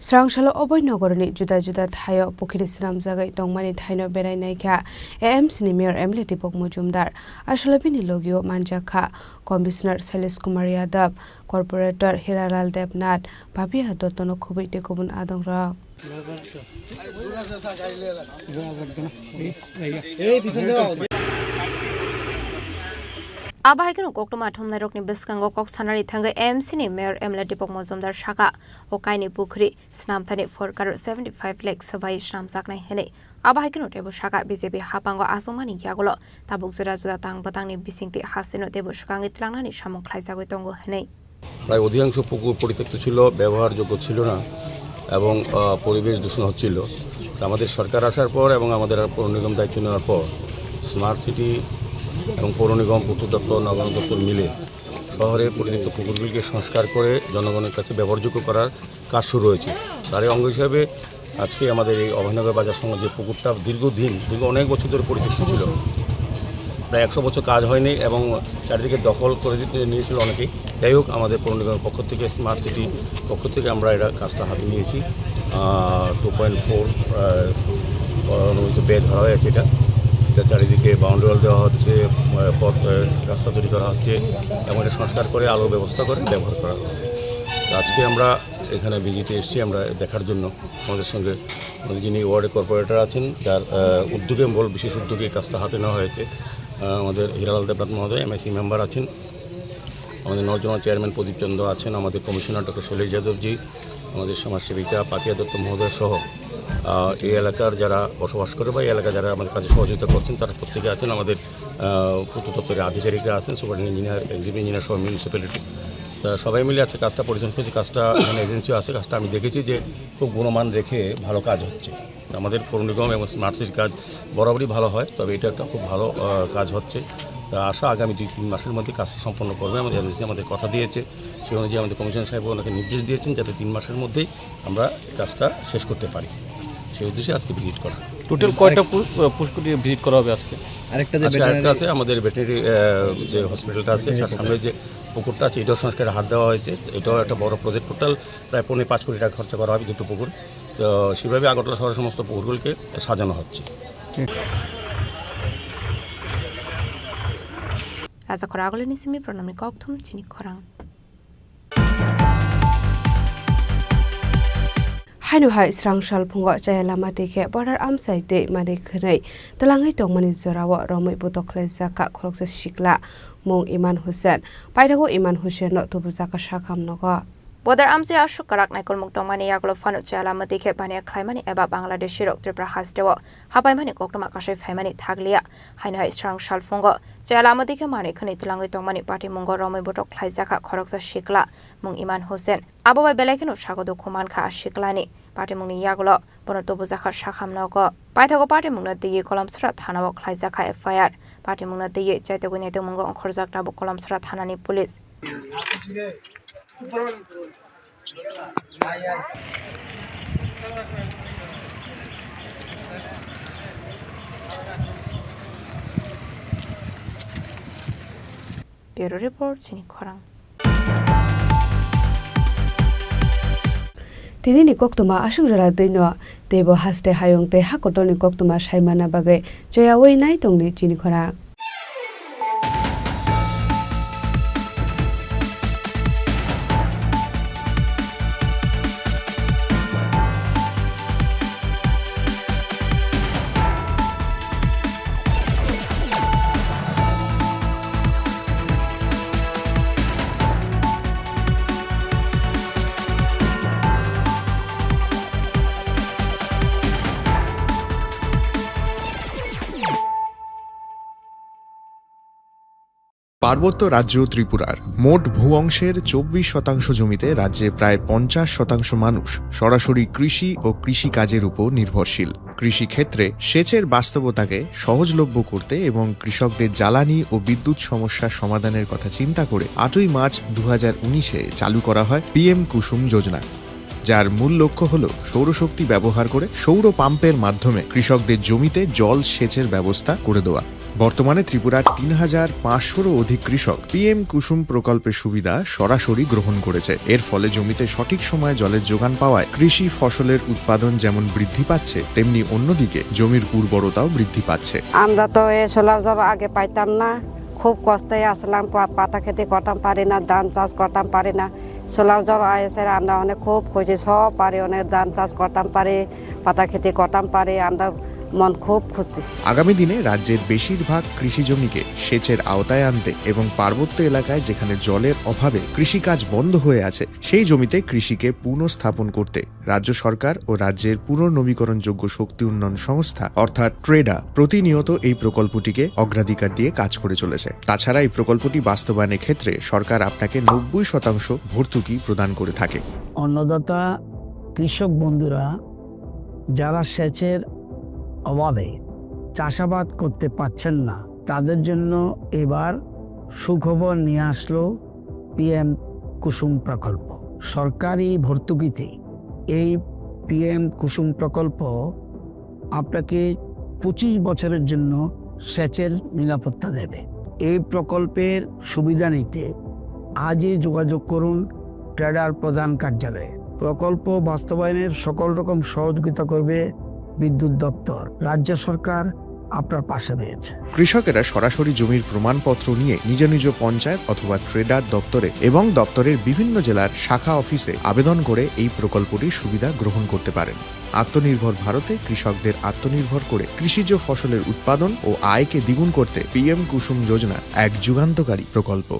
স্রাংশাল অভয়নগরনি जुदा जुदा थायो पुखिरि स्नाम जागाय दंमानि थाइनो बेरायनायखा एएमसीनि मेयर एमएलए दीपक मजुमदार आशलबिनि लोगियो मानजाखा कमिशनार शैलेश कुमार यादव कॉर्पोरेटर हिरालाल देवनाथ भाबिया दत्तनो खुबैते गुबुन आदंरा Abahaikan Koktoma Thomnai Rokni Biskango Kok Sanari Thanga MC Mayor Emla Dipok Mozumdar Shaka Okaini Bukri Snamthani Forkar 75 lakhs Sabai Snam Saknai Hene Abahaikan Debu Shaka BJP Hapango Asomani Yagolo Tabuk Zura Zura Tang Batangni Bisingti Hasino Debu Shakangi Tlangani Shamok Khlaisago Tongo Hene প্রায় অধিকাংশ পুকুর পরিত্যক্ত ছিল ব্যবহারযোগ্য ছিল না এবং পরিবেশ দূষণ হচ্ছিল আমাদের সরকার আসার পর এবং আমাদের পৌর নিগম দায়িত্ব নেওয়ার পর স্মার্ট সিটি এবং পৌর নিগম পূর্ত দপ্তর নগর দপ্তর মিলে শহরে পরিত্যক্ত পুকুরগুলিকে সংস্কার করে জনগণের কাছে ব্যবহারযোগ্য করার কাজ শুরু হয়েছে তারই অঙ্গ হিসাবে আজকে আমাদের এই অভয়নগর বাজার সংলগ্ন যে পুকুরটা দীর্ঘ অনেক বছর ধরে পরিত্যক্ত ছিল প্রায় 100 বছর কাজ হয়নি এবং চারিদিকে দখল করে নিয়েছিল অনেকেই যাই হোক আমাদের পৌর নিগমের পক্ষ থেকে স্মার্ট সিটি পক্ষ থেকে আমরা এটা কাজটা হাতে নিয়েছি 2.4 অনুমোদিত ব্যয় ধরা হয়েছে এটা চারিদিকে বাউন্ডারি ওয়াল দেওয়া হচ্ছে পথ রাস্তা তৈরি করা হচ্ছে এবং এটা সংস্কার করে আলোর ব্যবস্থা করে ব্যবহার করা হবে আজকে আমরা এখানে ভিজিটে এসেছি আমরা দেখার জন্য আমাদের সঙ্গে যিনি ওয়ার্ডের কর্পোরেটর আছেন যার উদ্যোগে বিশেষ উদ্যোগে কাজটা হাতে নেওয়া হয়েছে আমাদের হিরালাল দেবনাথ মহোদয় এমআইসি মেম্বার আছেন আমাদের নজনাল চেয়ারম্যান প্রদীপ চন্দ্র আছেন আমাদের কমিশনার ডক্টর শৈলেশ যাদবজি আমাদের সমাজসেবিকা পাপিয়া দত্ত মহোদয় সহ এই এলাকার যারা বসবাস করে বা এই এলাকা যারা আমাদের কাজে সহযোগিতা করছেন তারা প্রত্যেকে আছেন আমাদের পূর্ত দপ্তরের আধিকারিকরা আছেন সুপার ইঞ্জিনিয়ার এক্সিকিউটিভ ইঞ্জিনিয়ার সহ মিউনিসিপ্যালিটি সবাই মিলে আছে কাজটা পরিচালনা করছে কাজটা এখানে এজেন্সিও আছে কাজটা আমি দেখেছি যে খুব গুণমান রেখে ভালো কাজ হচ্ছে আমাদের পৌর নিগম এবং স্মার্ট সিটির কাজ বরাবরই ভালো হয় তবে এটা একটা খুব ভালো কাজ হচ্ছে আশা আগামী 2-3 মাসের মধ্যে কাজটা সম্পন্ন করবে আমাদের এজেন্সি আমাদের কথা দিয়েছে সেই অনুযায়ী আমাদের কমিশনার সাহেব ওনাকে নির্দেশ দিয়েছেন যাতে 3 মাসের মধ্যেই আমরা কাজটা শেষ করতে পারি সেই উদ্দেশ্যে আজকে ভিজিট করা টোটাল কয়টা পুষ্কুটি ভিজিট করা হবে আজকে আরেকটা আছে আমাদের ভেটেরিনারি যে হসপিটালটা আছে তার সামনে যে পুকুরটা আছে এটাও সংস্কারে হাত দেওয়া হয়েছে এটাও একটা বড় প্রজেক্ট টোটাল প্রায় 5 কোটি টাকা খরচা করা হবে দুটো পুকুর তো সেভাবে আগরতলা শহরের সমস্ত পুকুরগুলিকে সাজানো হচ্ছে রাজা খরা আগলে নিসিমি প্রণামী ককথুম চিনি খরাং हानुहाय स्रांशाल फुंगा चायलामा देखे बर्डर आमसाइते माने खनै तलाङै तंमानि जराव रमै बुतखलै जाका खरकसा सिकला मुं इमान हुसेन पाइदागो इमान हुसेन तबु जाका साखाम Naga Bodar amse ashok karak naikol mukdong mani yaglo fanu chala matike bani khlaimani eba Bangladesh rok Tripura hastewo hapai mani koktoma kasai phaimani thaglia hainai strang shalfongo chala matike mani khani tulangai tongmani party mungo romai botok khlaijaka khoroksa shikla mung Iman Hussein ababai belakeno sagodo khuman kha shiklani party mungni yaglo bono tobu jaka sakham nogo paithago party mungna digi kolamsra thanawo khlaijaka FIR party mungna digi chaitego neto mungo khorjak tabo kolamsra thanani police Bureau Report Chini Khorang Tini ni koktuma ashung jara deino debo haste hayong te hakotoni koktuma shaimana bagai joya wei nai tongni Chini Khorang পার্বত্য রাজ্য ত্রিপুরার মোট ভূ অংশের 24% জমিতে রাজ্যে প্রায় 50% মানুষ সরাসরি কৃষি ও কৃষি কাজের উপর নির্ভরশীল কৃষি ক্ষেত্রে সেচের বাস্তবতাকে সহজলভ্য করতে এবং কৃষকদের জ্বালানি ও বিদ্যুৎ সমস্যার সমাধানের কথা চিন্তা করে 8ই মার্চ 2019-এ চালু করা হয় PM কুসুম যোজনা যার মূল লক্ষ্য হল সৌরশক্তি ব্যবহার করে সৌর পাম্পের মাধ্যমে কৃষকদের জমিতে জল সেচের ব্যবস্থা করে দেওয়া বর্তমানে ত্রিপুরার ৩,৫০০-রও অধিক কৃষক পিএম কুসুম প্রকল্পের সুবিধা সরাসরি গ্রহণ করেছে। এর ফলে জমিতে সঠিক সময়ে জলের যোগান পাওয়ায় কৃষি ফসলের উৎপাদন যেমন বৃদ্ধি পাচ্ছে, তেমনি অন্যদিকে জমির উর্বরতাও বৃদ্ধি পাচ্ছে। আমরা তো এই সোলার জল আগে পাইতাম না, খুব কষ্টে আসলাম, পাতা খেতে করতাম পারি না, ধান চাষ করতাম পারি না। সোলার জল এসে আমরা অনেক খুব খুশি, সব পারি, অনেক ধান চাষ করতাম পারি, পাতা খেতে করতাম পারি, আমরা মন খুব খুশি। আগামী দিনে রাজ্যের বেশিরভাগ কৃষি জমিকে সেচের আওতায় আনতে এবং পার্বত্য এলাকায় যেখানে জলের অভাবে কৃষিকাজ বন্ধ হয়ে আছে, সেই জমিতে কৃষিকে পুনঃস্থাপন করতে রাজ্য সরকার ও রাজ্যের পুনর্নবীকরণযোগ্য শক্তি উন্নয়ন সংস্থা অর্থাৎ ট্রেডা প্রতিনিয়ত এই প্রকল্পটিকে অগ্রাধিকার দিয়ে কাজ করে চলেছে। তাছাড়া এই প্রকল্পটি বাস্তবায়নের ক্ষেত্রে সরকার আপনাকে 90% ভর্তুকি প্রদান করে থাকে। অন্নদাতা কৃষক বন্ধুরা যারা সেচের অভাবে চাষাবাদ করতে পারছেন না, তাদের জন্য এবার সুখবর নিয়ে আসলো পিএম কুসুম প্রকল্প। সরকারি ভর্তুকিতে এই পিএম কুসুম প্রকল্প আপনাকে 25 বছরের জন্য সেচের নিরাপত্তা দেবে। এই প্রকল্পের সুবিধা নিতে আজই যোগাযোগ করুন ট্রেডার প্রধান কার্যালয়ে। প্রকল্প বাস্তবায়নের সকল রকম সহযোগিতা করবে বিদ্যুৎ দপ্তর। রাজ্য সরকার আপনার পাশে রয়েছে। কৃষকেরা সরাসরি জমির প্রমাণপত্র নিয়ে নিজ নিজ পঞ্চায়েত অথবা ট্রেডার দপ্তরে এবং দপ্তরের বিভিন্ন জেলার শাখা অফিসে আবেদন করে এই প্রকল্পটির সুবিধা গ্রহণ করতে পারেন। আত্মনির্ভর ভারতে কৃষকদের আত্মনির্ভর করে কৃষিজ ফসলের উৎপাদন ও আয়কে দ্বিগুণ করতে পিএম কুসুম যোজনা এক যুগান্তকারী প্রকল্প।